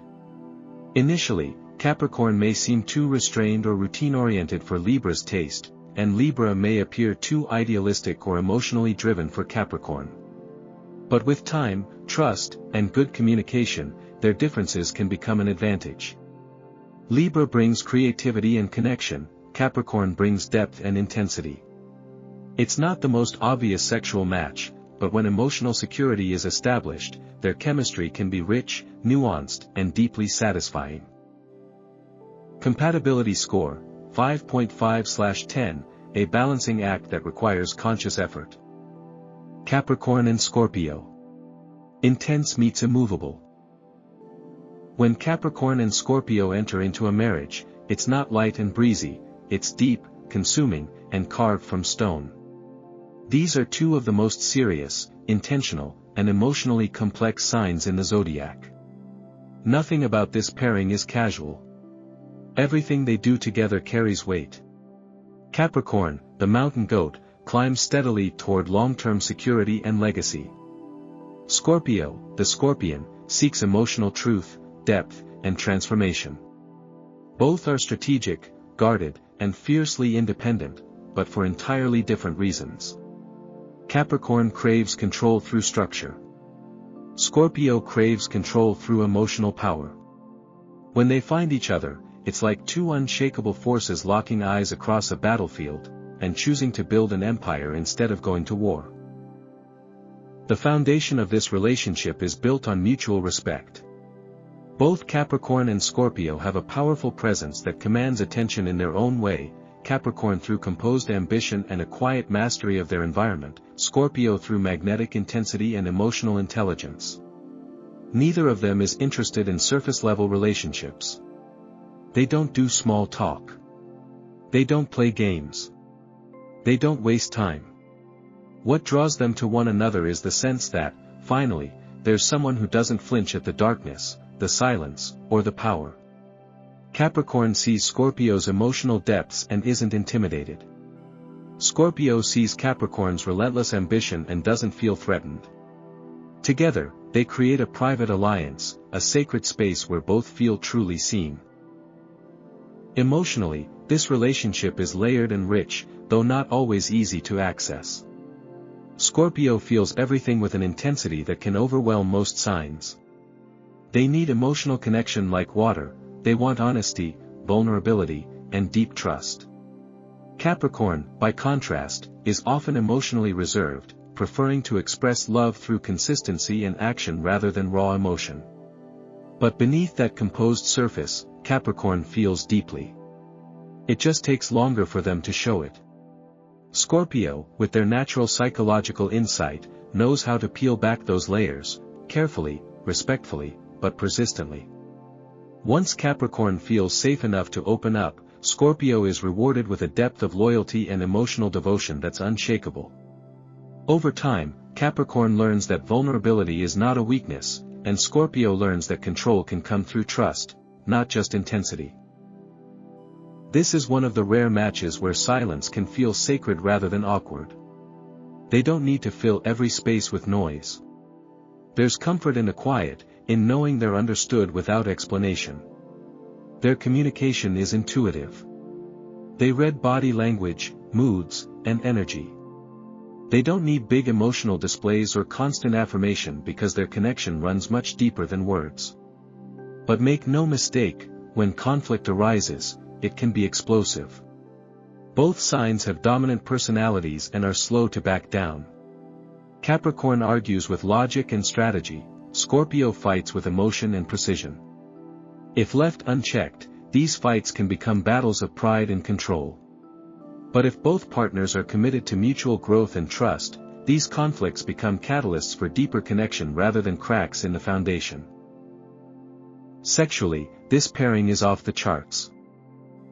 Initially, Capricorn may seem too restrained or routine-oriented for Libra's taste, and Libra may appear too idealistic or emotionally driven for Capricorn. But with time, trust, and good communication, their differences can become an advantage. Libra brings creativity and connection, Capricorn brings depth and intensity. It's not the most obvious sexual match, but when emotional security is established, their chemistry can be rich, nuanced, and deeply satisfying. Compatibility score, 5.5/10, a balancing act that requires conscious effort. Capricorn and Scorpio. Intense meets immovable. When Capricorn and Scorpio enter into a marriage, it's not light and breezy, it's deep, consuming, and carved from stone. These are two of the most serious, intentional, and emotionally complex signs in the zodiac. Nothing about this pairing is casual. Everything they do together carries weight. Capricorn, the mountain goat, climbs steadily toward long-term security and legacy. Scorpio, the scorpion, seeks emotional truth, depth, and transformation. Both are strategic, guarded, and fiercely independent, but for entirely different reasons. Capricorn craves control through structure. Scorpio craves control through emotional power. When they find each other, it's like two unshakable forces locking eyes across a battlefield, and choosing to build an empire instead of going to war. The foundation of this relationship is built on mutual respect. Both Capricorn and Scorpio have a powerful presence that commands attention in their own way, Capricorn through composed ambition and a quiet mastery of their environment, Scorpio through magnetic intensity and emotional intelligence. Neither of them is interested in surface-level relationships. They don't do small talk. They don't play games. They don't waste time. What draws them to one another is the sense that, finally, there's someone who doesn't flinch at the darkness, the silence, or the power. Capricorn sees Scorpio's emotional depths and isn't intimidated. Scorpio sees Capricorn's relentless ambition and doesn't feel threatened. Together, they create a private alliance, a sacred space where both feel truly seen. Emotionally, this relationship is layered and rich, though not always easy to access. Scorpio feels everything with an intensity that can overwhelm most signs. They need emotional connection like water, they want honesty, vulnerability, and deep trust. Capricorn, by contrast, is often emotionally reserved, preferring to express love through consistency and action rather than raw emotion. But beneath that composed surface, Capricorn feels deeply. It just takes longer for them to show it. Scorpio, with their natural psychological insight, knows how to peel back those layers, carefully, respectfully, but persistently. Once Capricorn feels safe enough to open up, Scorpio is rewarded with a depth of loyalty and emotional devotion that's unshakable. Over time, Capricorn learns that vulnerability is not a weakness, and Scorpio learns that control can come through trust, not just intensity. This is one of the rare matches where silence can feel sacred rather than awkward. They don't need to fill every space with noise. There's comfort in the quiet, in knowing they're understood without explanation. Their communication is intuitive. They read body language, moods, and energy. They don't need big emotional displays or constant affirmation because their connection runs much deeper than words. But make no mistake, when conflict arises, it can be explosive. Both signs have dominant personalities and are slow to back down. Capricorn argues with logic and strategy, Scorpio fights with emotion and precision. If left unchecked, these fights can become battles of pride and control. But if both partners are committed to mutual growth and trust, these conflicts become catalysts for deeper connection rather than cracks in the foundation. Sexually, this pairing is off the charts.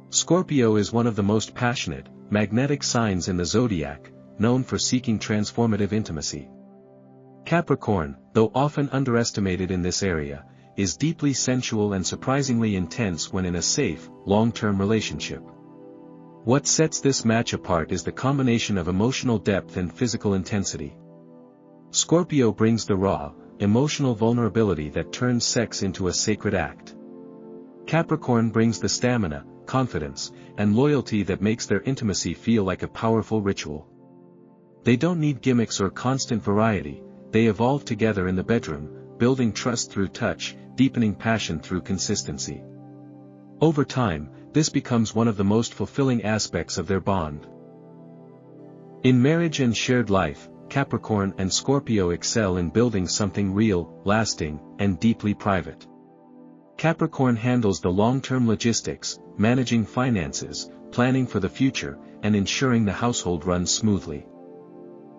Scorpio is one of the most passionate, magnetic signs in the zodiac, known for seeking transformative intimacy. Capricorn, though often underestimated in this area, is deeply sensual and surprisingly intense when in a safe, long-term relationship. What sets this match apart is the combination of emotional depth and physical intensity. Scorpio brings the raw, emotional vulnerability that turns sex into a sacred act. Capricorn brings the stamina, confidence, and loyalty that makes their intimacy feel like a powerful ritual. They don't need gimmicks or constant variety, they evolve together in the bedroom, building trust through touch, deepening passion through consistency. Over time, this becomes one of the most fulfilling aspects of their bond. In marriage and shared life, Capricorn and Scorpio excel in building something real, lasting, and deeply private. Capricorn handles the long-term logistics, managing finances, planning for the future, and ensuring the household runs smoothly.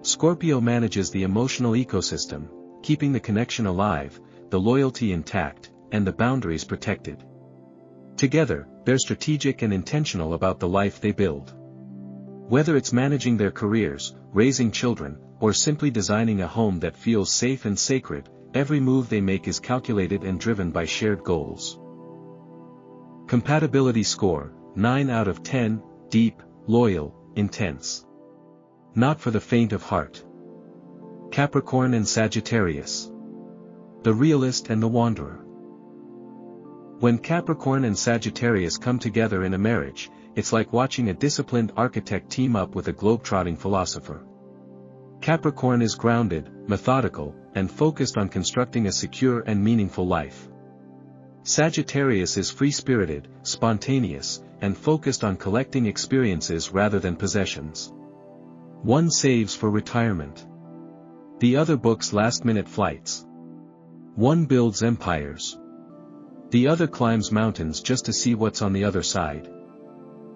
Scorpio manages the emotional ecosystem, keeping the connection alive, the loyalty intact, and the boundaries protected. Together, they're strategic and intentional about the life they build. Whether it's managing their careers, raising children, or simply designing a home that feels safe and sacred, every move they make is calculated and driven by shared goals. Compatibility score, 9 out of 10, deep, loyal, intense. Not for the faint of heart. Capricorn and Sagittarius. The realist and the wanderer. When Capricorn and Sagittarius come together in a marriage, it's like watching a disciplined architect team up with a globe-trotting philosopher. Capricorn is grounded, methodical, and focused on constructing a secure and meaningful life. Sagittarius is free-spirited, spontaneous, and focused on collecting experiences rather than possessions. One saves for retirement. The other books last-minute flights. One builds empires. The other climbs mountains just to see what's on the other side.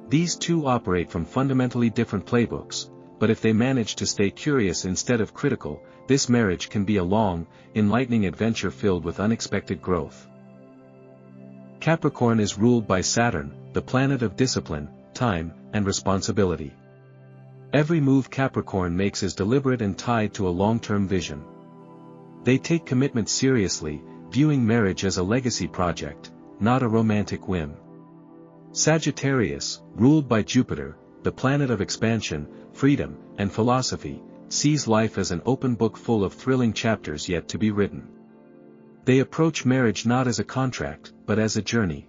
These two operate from fundamentally different playbooks, but if they manage to stay curious instead of critical, this marriage can be a long, enlightening adventure filled with unexpected growth. Capricorn is ruled by Saturn, the planet of discipline, time, and responsibility. Every move Capricorn makes is deliberate and tied to a long-term vision. They take commitment seriously, viewing marriage as a legacy project, not a romantic whim. Sagittarius, ruled by Jupiter, the planet of expansion, freedom, and philosophy, sees life as an open book full of thrilling chapters yet to be written. They approach marriage not as a contract, but as a journey.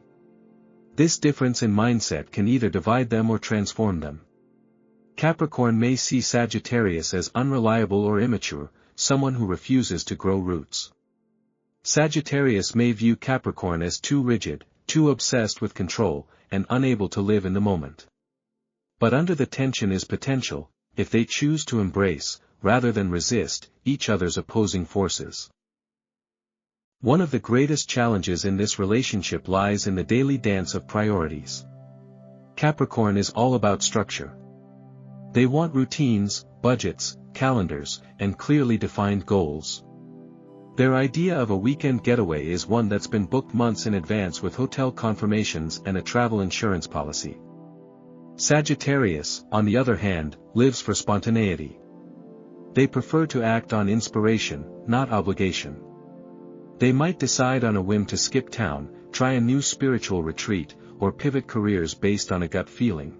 This difference in mindset can either divide them or transform them. Capricorn may see Sagittarius as unreliable or immature, someone who refuses to grow roots. Sagittarius may view Capricorn as too rigid, too obsessed with control, and unable to live in the moment. But under the tension is potential, if they choose to embrace, rather than resist, each other's opposing forces. One of the greatest challenges in this relationship lies in the daily dance of priorities. Capricorn is all about structure. They want routines, budgets, calendars, and clearly defined goals. Their idea of a weekend getaway is one that's been booked months in advance with hotel confirmations and a travel insurance policy. Sagittarius, on the other hand, lives for spontaneity. They prefer to act on inspiration, not obligation. They might decide on a whim to skip town, try a new spiritual retreat, or pivot careers based on a gut feeling.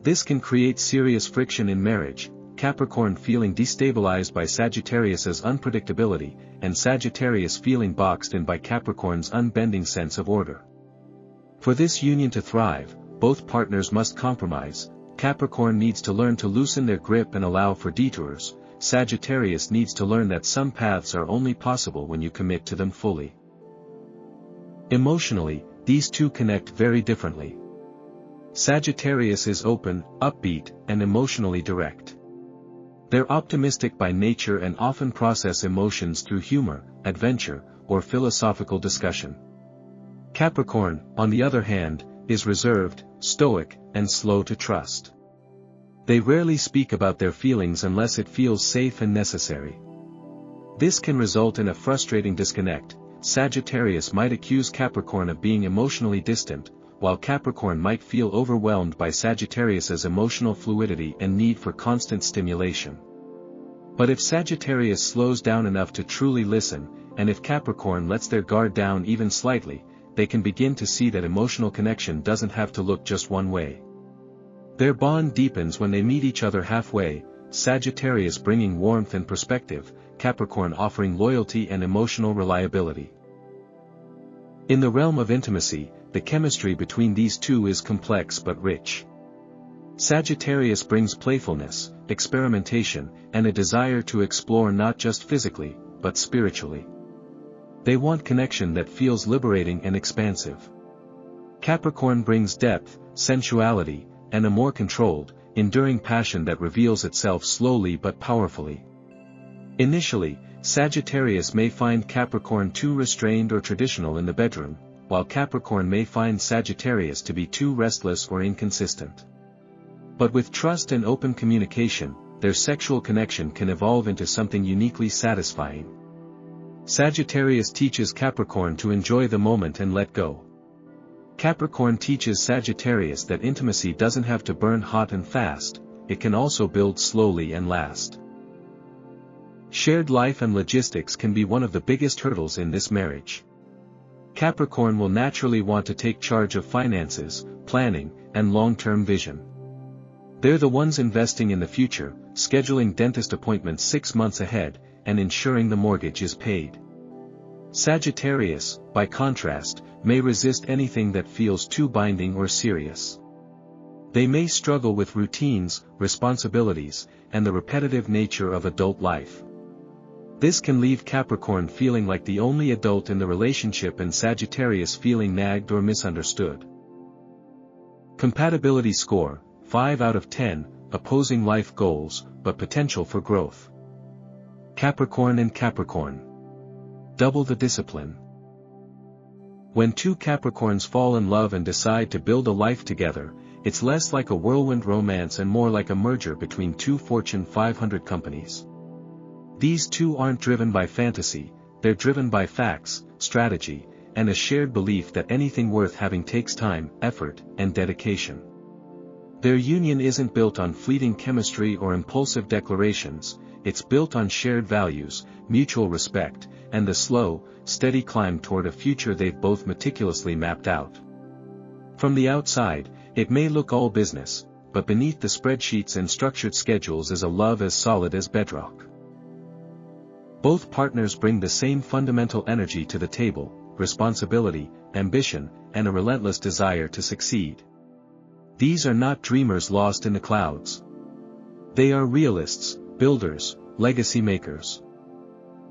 This can create serious friction in marriage, Capricorn feeling destabilized by Sagittarius's unpredictability, and Sagittarius feeling boxed in by Capricorn's unbending sense of order. For this union to thrive, both partners must compromise. Capricorn needs to learn to loosen their grip and allow for detours. Sagittarius needs to learn that some paths are only possible when you commit to them fully. Emotionally, these two connect very differently. Sagittarius is open, upbeat, and emotionally direct. They're optimistic by nature and often process emotions through humor, adventure, or philosophical discussion. Capricorn, on the other hand, is reserved, stoic, and slow to trust. They rarely speak about their feelings unless it feels safe and necessary. This can result in a frustrating disconnect. Sagittarius might accuse Capricorn of being emotionally distant, while Capricorn might feel overwhelmed by Sagittarius's emotional fluidity and need for constant stimulation. But if Sagittarius slows down enough to truly listen, and if Capricorn lets their guard down even slightly, they can begin to see that emotional connection doesn't have to look just one way. Their bond deepens when they meet each other halfway, Sagittarius bringing warmth and perspective, Capricorn offering loyalty and emotional reliability. In the realm of intimacy, the chemistry between these two is complex but rich. Sagittarius brings playfulness, experimentation, and a desire to explore not just physically, but spiritually. They want connection that feels liberating and expansive. Capricorn brings depth, sensuality, and a more controlled, enduring passion that reveals itself slowly but powerfully. Initially, Sagittarius may find Capricorn too restrained or traditional in the bedroom, while Capricorn may find Sagittarius to be too restless or inconsistent. But with trust and open communication, their sexual connection can evolve into something uniquely satisfying. Sagittarius teaches Capricorn to enjoy the moment and let go. Capricorn teaches Sagittarius that intimacy doesn't have to burn hot and fast, it can also build slowly and last. Shared life and logistics can be one of the biggest hurdles in this marriage. Capricorn will naturally want to take charge of finances, planning, and long-term vision. They're the ones investing in the future, scheduling dentist appointments 6 months ahead, and ensuring the mortgage is paid. Sagittarius, by contrast, may resist anything that feels too binding or serious. They may struggle with routines, responsibilities, and the repetitive nature of adult life. This can leave Capricorn feeling like the only adult in the relationship and Sagittarius feeling nagged or misunderstood. Compatibility score, 5 out of 10, opposing life goals, but potential for growth. Capricorn and Capricorn. Double the discipline. When two Capricorns fall in love and decide to build a life together, it's less like a whirlwind romance and more like a merger between two Fortune 500 companies. These two aren't driven by fantasy, they're driven by facts, strategy, and a shared belief that anything worth having takes time, effort, and dedication. Their union isn't built on fleeting chemistry or impulsive declarations, it's built on shared values, mutual respect, and the slow, steady climb toward a future they've both meticulously mapped out. From the outside, it may look all business, but beneath the spreadsheets and structured schedules is a love as solid as bedrock. Both partners bring the same fundamental energy to the table, responsibility, ambition, and a relentless desire to succeed. These are not dreamers lost in the clouds, They are realists, builders, legacy makers.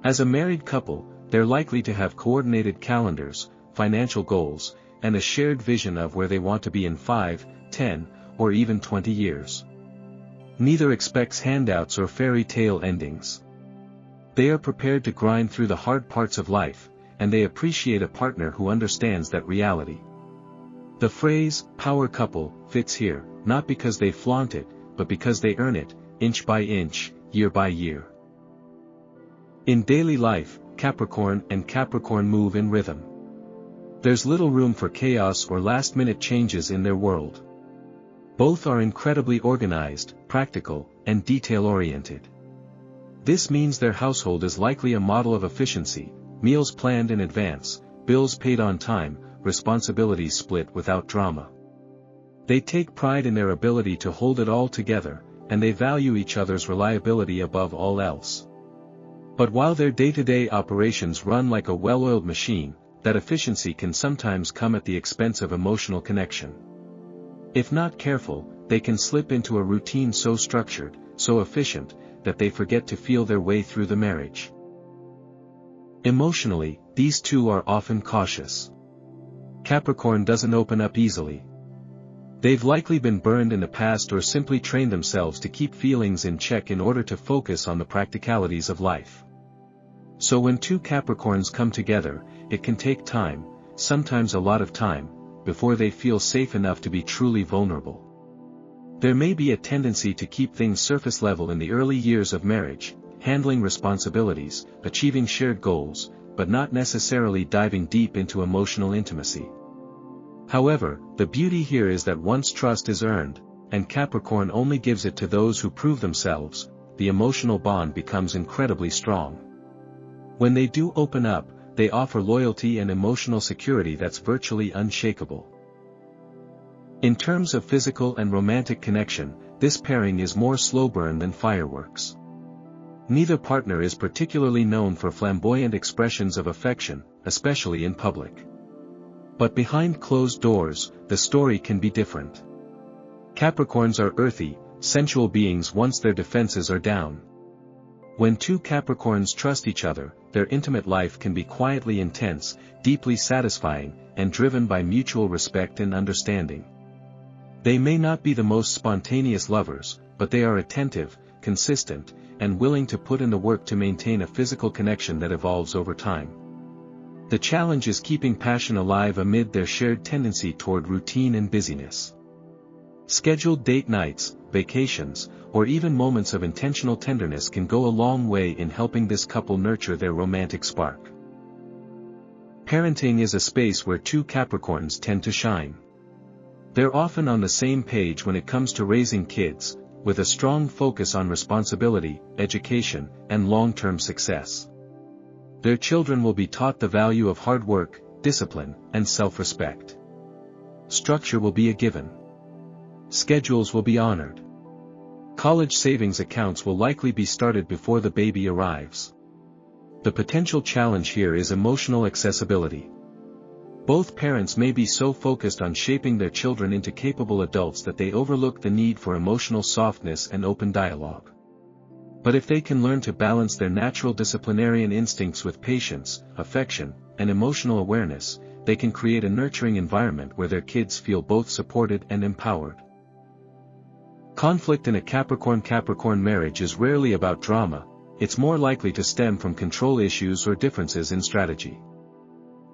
As a married couple, they're likely to have coordinated calendars, financial goals, and a shared vision of where they want to be in 5, 10, or even 20 years. Neither expects handouts or fairy tale endings. They are prepared to grind through the hard parts of life, and they appreciate a partner who understands that reality. The phrase, power couple, fits here, not because they flaunt it, but because they earn it, inch by inch, year by year. In daily life, Capricorn and Capricorn move in rhythm. There's little room for chaos or last-minute changes in their world. Both are incredibly organized, practical, and detail-oriented. This means their household is likely a model of efficiency, meals planned in advance, bills paid on time, responsibilities split without drama. They take pride in their ability to hold it all together, and they value each other's reliability above all else. But while their day-to-day operations run like a well-oiled machine, that efficiency can sometimes come at the expense of emotional connection. If not careful, they can slip into a routine so structured, so efficient, that they forget to feel their way through the marriage. Emotionally, these two are often cautious. Capricorn doesn't open up easily. They've likely been burned in the past or simply trained themselves to keep feelings in check in order to focus on the practicalities of life. So when two Capricorns come together, it can take time, sometimes a lot of time, before they feel safe enough to be truly vulnerable. There may be a tendency to keep things surface level in the early years of marriage, handling responsibilities, achieving shared goals, but not necessarily diving deep into emotional intimacy. However, the beauty here is that once trust is earned, and Capricorn only gives it to those who prove themselves, the emotional bond becomes incredibly strong. When they do open up, they offer loyalty and emotional security that's virtually unshakable. In terms of physical and romantic connection, this pairing is more slow burn than fireworks. Neither partner is particularly known for flamboyant expressions of affection, especially in public. But behind closed doors, the story can be different. Capricorns are earthy, sensual beings once their defenses are down. When two Capricorns trust each other, their intimate life can be quietly intense, deeply satisfying, and driven by mutual respect and understanding. They may not be the most spontaneous lovers, but they are attentive, consistent, and willing to put in the work to maintain a physical connection that evolves over time. The challenge is keeping passion alive amid their shared tendency toward routine and busyness. Scheduled date nights, vacations, or even moments of intentional tenderness can go a long way in helping this couple nurture their romantic spark. Parenting is a space where two Capricorns tend to shine. They're often on the same page when it comes to raising kids, with a strong focus on responsibility, education, and long-term success. Their children will be taught the value of hard work, discipline, and self-respect. Structure will be a given. Schedules will be honored. College savings accounts will likely be started before the baby arrives. The potential challenge here is emotional accessibility. Both parents may be so focused on shaping their children into capable adults that they overlook the need for emotional softness and open dialogue. But if they can learn to balance their natural disciplinarian instincts with patience, affection, and emotional awareness, they can create a nurturing environment where their kids feel both supported and empowered. Conflict in a Capricorn-Capricorn marriage is rarely about drama, it's more likely to stem from control issues or differences in strategy.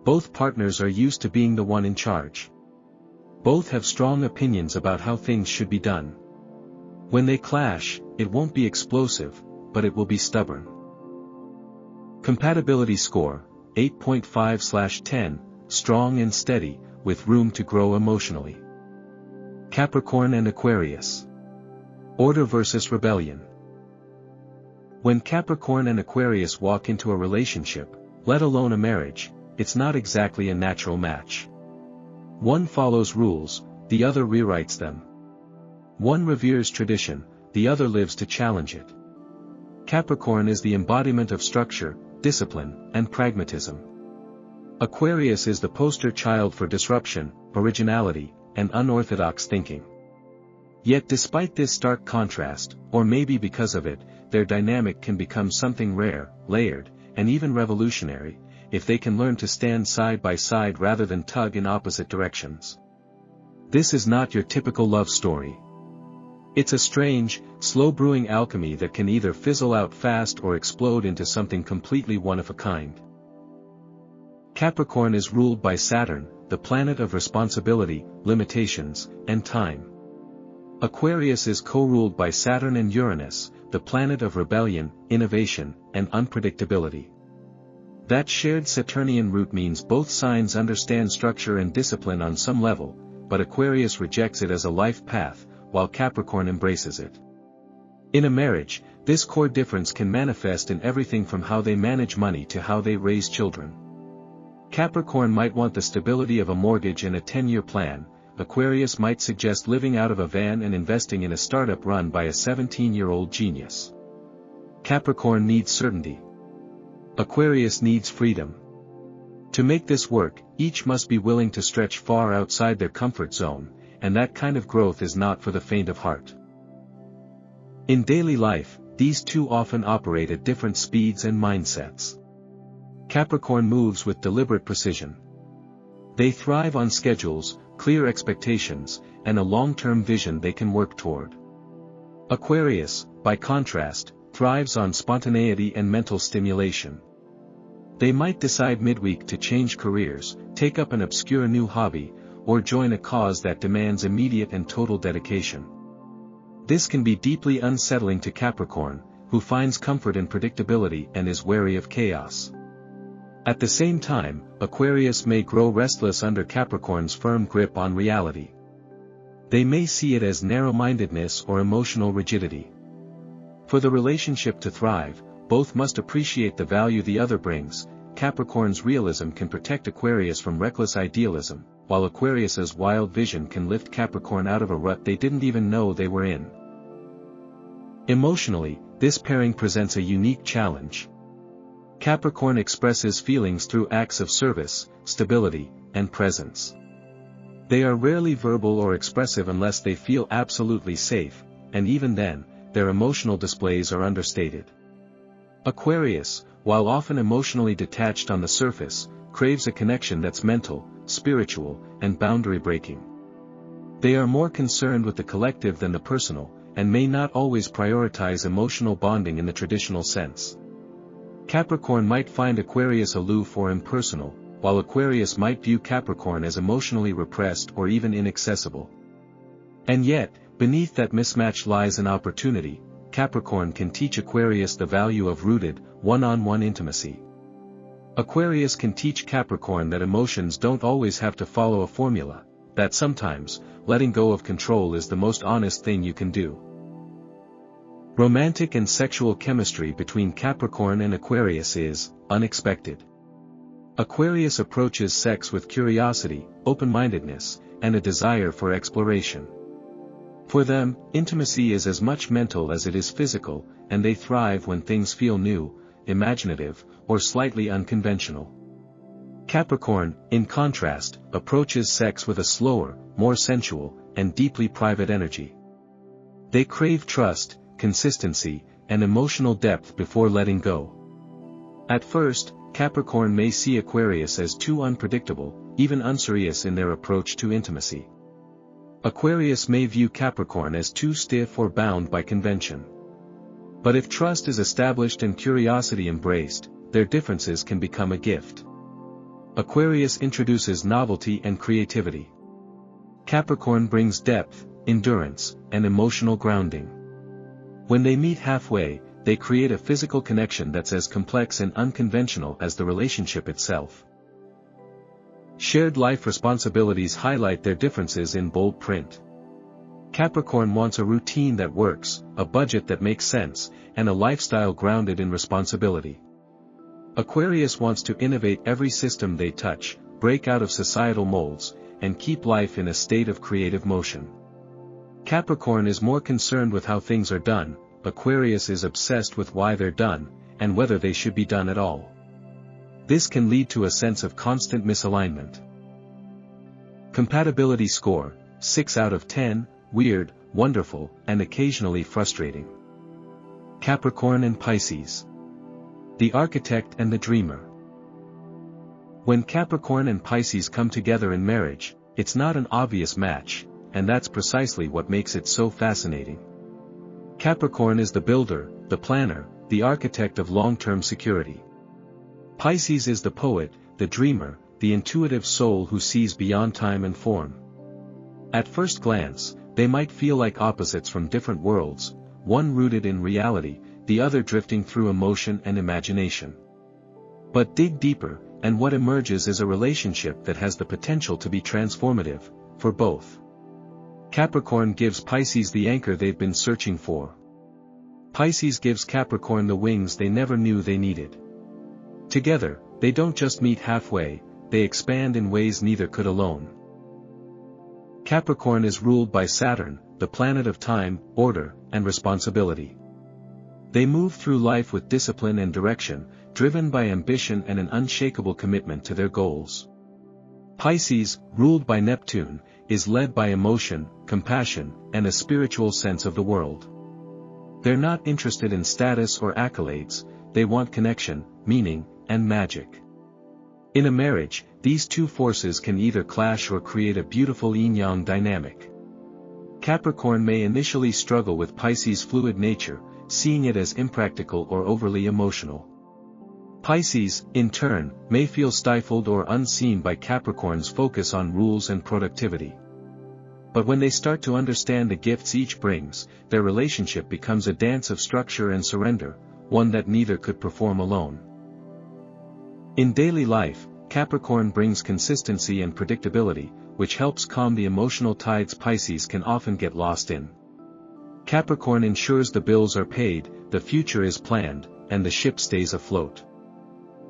Both partners are used to being the one in charge. Both have strong opinions about how things should be done. When they clash, it won't be explosive, but it will be stubborn. Compatibility score, 8.5/10, strong and steady, with room to grow emotionally. Capricorn and Aquarius. Order versus rebellion. When Capricorn and Aquarius walk into a relationship, let alone a marriage, it's not exactly a natural match. One follows rules, the other rewrites them. One reveres tradition, the other lives to challenge it. Capricorn is the embodiment of structure, discipline, and pragmatism. Aquarius is the poster child for disruption, originality, and unorthodox thinking. Yet despite this stark contrast, or maybe because of it, their dynamic can become something rare, layered, and even revolutionary, if they can learn to stand side by side rather than tug in opposite directions. This is not your typical love story. It's a strange, slow-brewing alchemy that can either fizzle out fast or explode into something completely one-of-a-kind. Capricorn is ruled by Saturn, the planet of responsibility, limitations, and time. Aquarius is co-ruled by Saturn and Uranus, the planet of rebellion, innovation, and unpredictability. That shared Saturnian root means both signs understand structure and discipline on some level, but Aquarius rejects it as a life path, while Capricorn embraces it. In a marriage, this core difference can manifest in everything from how they manage money to how they raise children. Capricorn might want the stability of a mortgage and a 10-year plan. Aquarius might suggest living out of a van and investing in a startup run by a 17-year-old genius. Capricorn needs certainty. Aquarius needs freedom. To make this work, each must be willing to stretch far outside their comfort zone, and that kind of growth is not for the faint of heart. In daily life, these two often operate at different speeds and mindsets. Capricorn moves with deliberate precision. They thrive on schedules, clear expectations, and a long-term vision they can work toward. Aquarius, by contrast, thrives on spontaneity and mental stimulation. They might decide midweek to change careers, take up an obscure new hobby, or join a cause that demands immediate and total dedication. This can be deeply unsettling to Capricorn, who finds comfort in predictability and is wary of chaos. At the same time, Aquarius may grow restless under Capricorn's firm grip on reality. They may see it as narrow-mindedness or emotional rigidity. For the relationship to thrive, both must appreciate the value the other brings. Capricorn's realism can protect Aquarius from reckless idealism, while Aquarius's wild vision can lift Capricorn out of a rut they didn't even know they were in. Emotionally, this pairing presents a unique challenge. Capricorn expresses feelings through acts of service, stability, and presence. They are rarely verbal or expressive unless they feel absolutely safe, and even then, their emotional displays are understated. Aquarius, while often emotionally detached on the surface, craves a connection that's mental, spiritual, and boundary-breaking. They are more concerned with the collective than the personal, and may not always prioritize emotional bonding in the traditional sense. Capricorn might find Aquarius aloof or impersonal, while Aquarius might view Capricorn as emotionally repressed or even inaccessible. And yet, beneath that mismatch lies an opportunity. Capricorn can teach Aquarius the value of rooted, one-on-one intimacy. Aquarius can teach Capricorn that emotions don't always have to follow a formula, that sometimes, letting go of control is the most honest thing you can do. Romantic and sexual chemistry between Capricorn and Aquarius is unexpected. Aquarius approaches sex with curiosity, open-mindedness, and a desire for exploration. For them, intimacy is as much mental as it is physical, and they thrive when things feel new, imaginative, or slightly unconventional. Capricorn, in contrast, approaches sex with a slower, more sensual, and deeply private energy. They crave trust, consistency, and emotional depth before letting go. At first, Capricorn may see Aquarius as too unpredictable, even unserious in their approach to intimacy. Aquarius may view Capricorn as too stiff or bound by convention. But if trust is established and curiosity embraced, their differences can become a gift. Aquarius introduces novelty and creativity. Capricorn brings depth, endurance, and emotional grounding. When they meet halfway, they create a physical connection that's as complex and unconventional as the relationship itself. Shared life responsibilities highlight their differences in bold print. Capricorn wants a routine that works, a budget that makes sense, and a lifestyle grounded in responsibility. Aquarius wants to innovate every system they touch, break out of societal molds, and keep life in a state of creative motion. Capricorn is more concerned with how things are done, Aquarius is obsessed with why they're done, and whether they should be done at all. This can lead to a sense of constant misalignment. Compatibility score, 6 out of 10, weird, wonderful, and occasionally frustrating. Capricorn and Pisces. The architect and the dreamer. When Capricorn and Pisces come together in marriage, it's not an obvious match, and that's precisely what makes it so fascinating. Capricorn is the builder, the planner, the architect of long-term security. Pisces is the poet, the dreamer, the intuitive soul who sees beyond time and form. At first glance, they might feel like opposites from different worlds, one rooted in reality, the other drifting through emotion and imagination. But dig deeper, and what emerges is a relationship that has the potential to be transformative, for both. Capricorn gives Pisces the anchor they've been searching for. Pisces gives Capricorn the wings they never knew they needed. Together, they don't just meet halfway, they expand in ways neither could alone. Capricorn is ruled by Saturn, the planet of time, order, and responsibility. They move through life with discipline and direction, driven by ambition and an unshakable commitment to their goals. Pisces, ruled by Neptune, is led by emotion, compassion, and a spiritual sense of the world. They're not interested in status or accolades, they want connection, meaning, and magic. In a marriage, these two forces can either clash or create a beautiful yin-yang dynamic. Capricorn may initially struggle with Pisces' fluid nature, seeing it as impractical or overly emotional. Pisces, in turn, may feel stifled or unseen by Capricorn's focus on rules and productivity. But when they start to understand the gifts each brings, their relationship becomes a dance of structure and surrender, one that neither could perform alone. In daily life, Capricorn brings consistency and predictability, which helps calm the emotional tides Pisces can often get lost in. Capricorn ensures the bills are paid, the future is planned, and the ship stays afloat.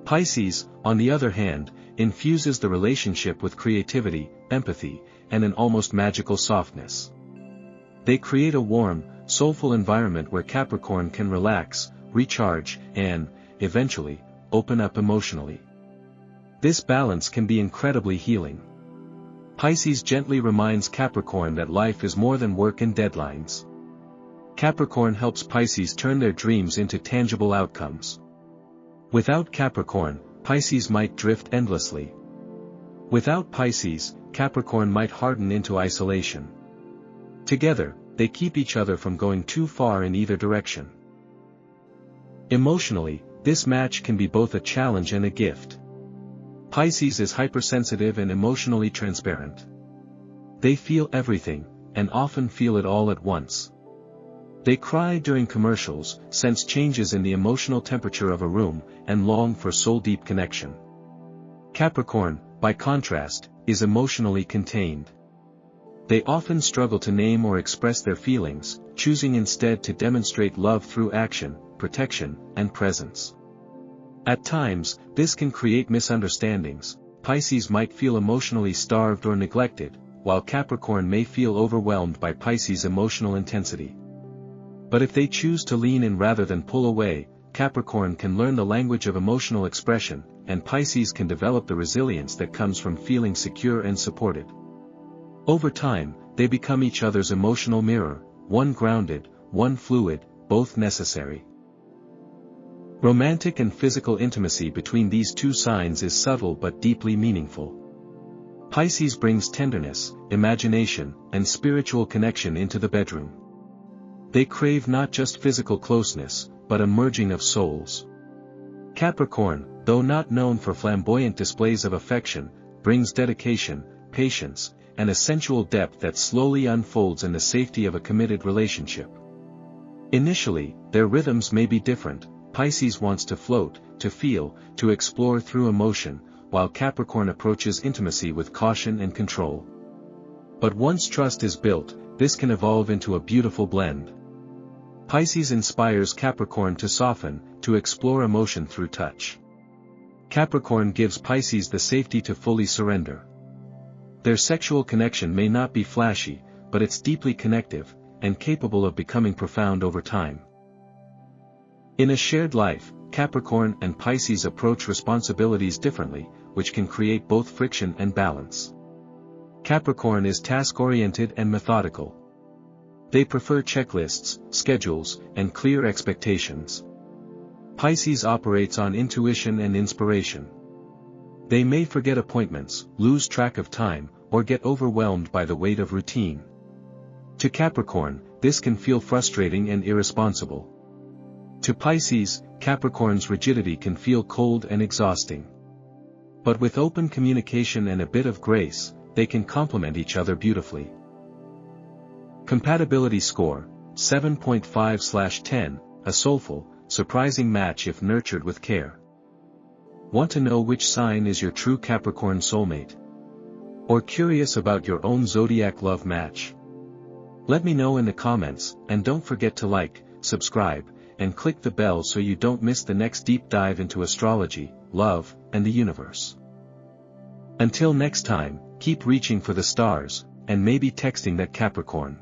Pisces, on the other hand, infuses the relationship with creativity, empathy, and an almost magical softness. They create a warm, soulful environment where Capricorn can relax, recharge, and, eventually, open up emotionally. This balance can be incredibly healing. Pisces gently reminds Capricorn that life is more than work and deadlines. Capricorn helps Pisces turn their dreams into tangible outcomes. Without Capricorn, Pisces might drift endlessly. Without Pisces, Capricorn might harden into isolation. Together, they keep each other from going too far in either direction. Emotionally, this match can be both a challenge and a gift. Pisces is hypersensitive and emotionally transparent. They feel everything, and often feel it all at once. They cry during commercials, sense changes in the emotional temperature of a room, and long for soul-deep connection. Capricorn, by contrast, is emotionally contained. They often struggle to name or express their feelings, choosing instead to demonstrate love through action, protection, and presence. At times, this can create misunderstandings. Pisces might feel emotionally starved or neglected, while Capricorn may feel overwhelmed by Pisces' emotional intensity. But if they choose to lean in rather than pull away, Capricorn can learn the language of emotional expression, and Pisces can develop the resilience that comes from feeling secure and supported. Over time, they become each other's emotional mirror, one grounded, one fluid, both necessary. Romantic and physical intimacy between these two signs is subtle but deeply meaningful. Pisces brings tenderness, imagination, and spiritual connection into the bedroom. They crave not just physical closeness, but a merging of souls. Capricorn, though not known for flamboyant displays of affection, brings dedication, patience, and a sensual depth that slowly unfolds in the safety of a committed relationship. Initially, their rhythms may be different. Pisces wants to float, to feel, to explore through emotion, while Capricorn approaches intimacy with caution and control. But once trust is built, this can evolve into a beautiful blend. Pisces inspires Capricorn to soften, to explore emotion through touch. Capricorn gives Pisces the safety to fully surrender. Their sexual connection may not be flashy, but it's deeply connective, and capable of becoming profound over time. In a shared life, Capricorn and Pisces approach responsibilities differently, which can create both friction and balance. Capricorn is task-oriented and methodical. They prefer checklists, schedules, and clear expectations. Pisces operates on intuition and inspiration. They may forget appointments, lose track of time, or get overwhelmed by the weight of routine. To Capricorn, this can feel frustrating and irresponsible. To Pisces, Capricorn's rigidity can feel cold and exhausting. But with open communication and a bit of grace, they can complement each other beautifully. Compatibility score, 7.5/10, a soulful, surprising match if nurtured with care. Want to know which sign is your true Capricorn soulmate? Or curious about your own zodiac love match? Let me know in the comments, and don't forget to like, subscribe, and click the bell so you don't miss the next deep dive into astrology, love, and the universe. Until next time, keep reaching for the stars, and maybe texting that Capricorn.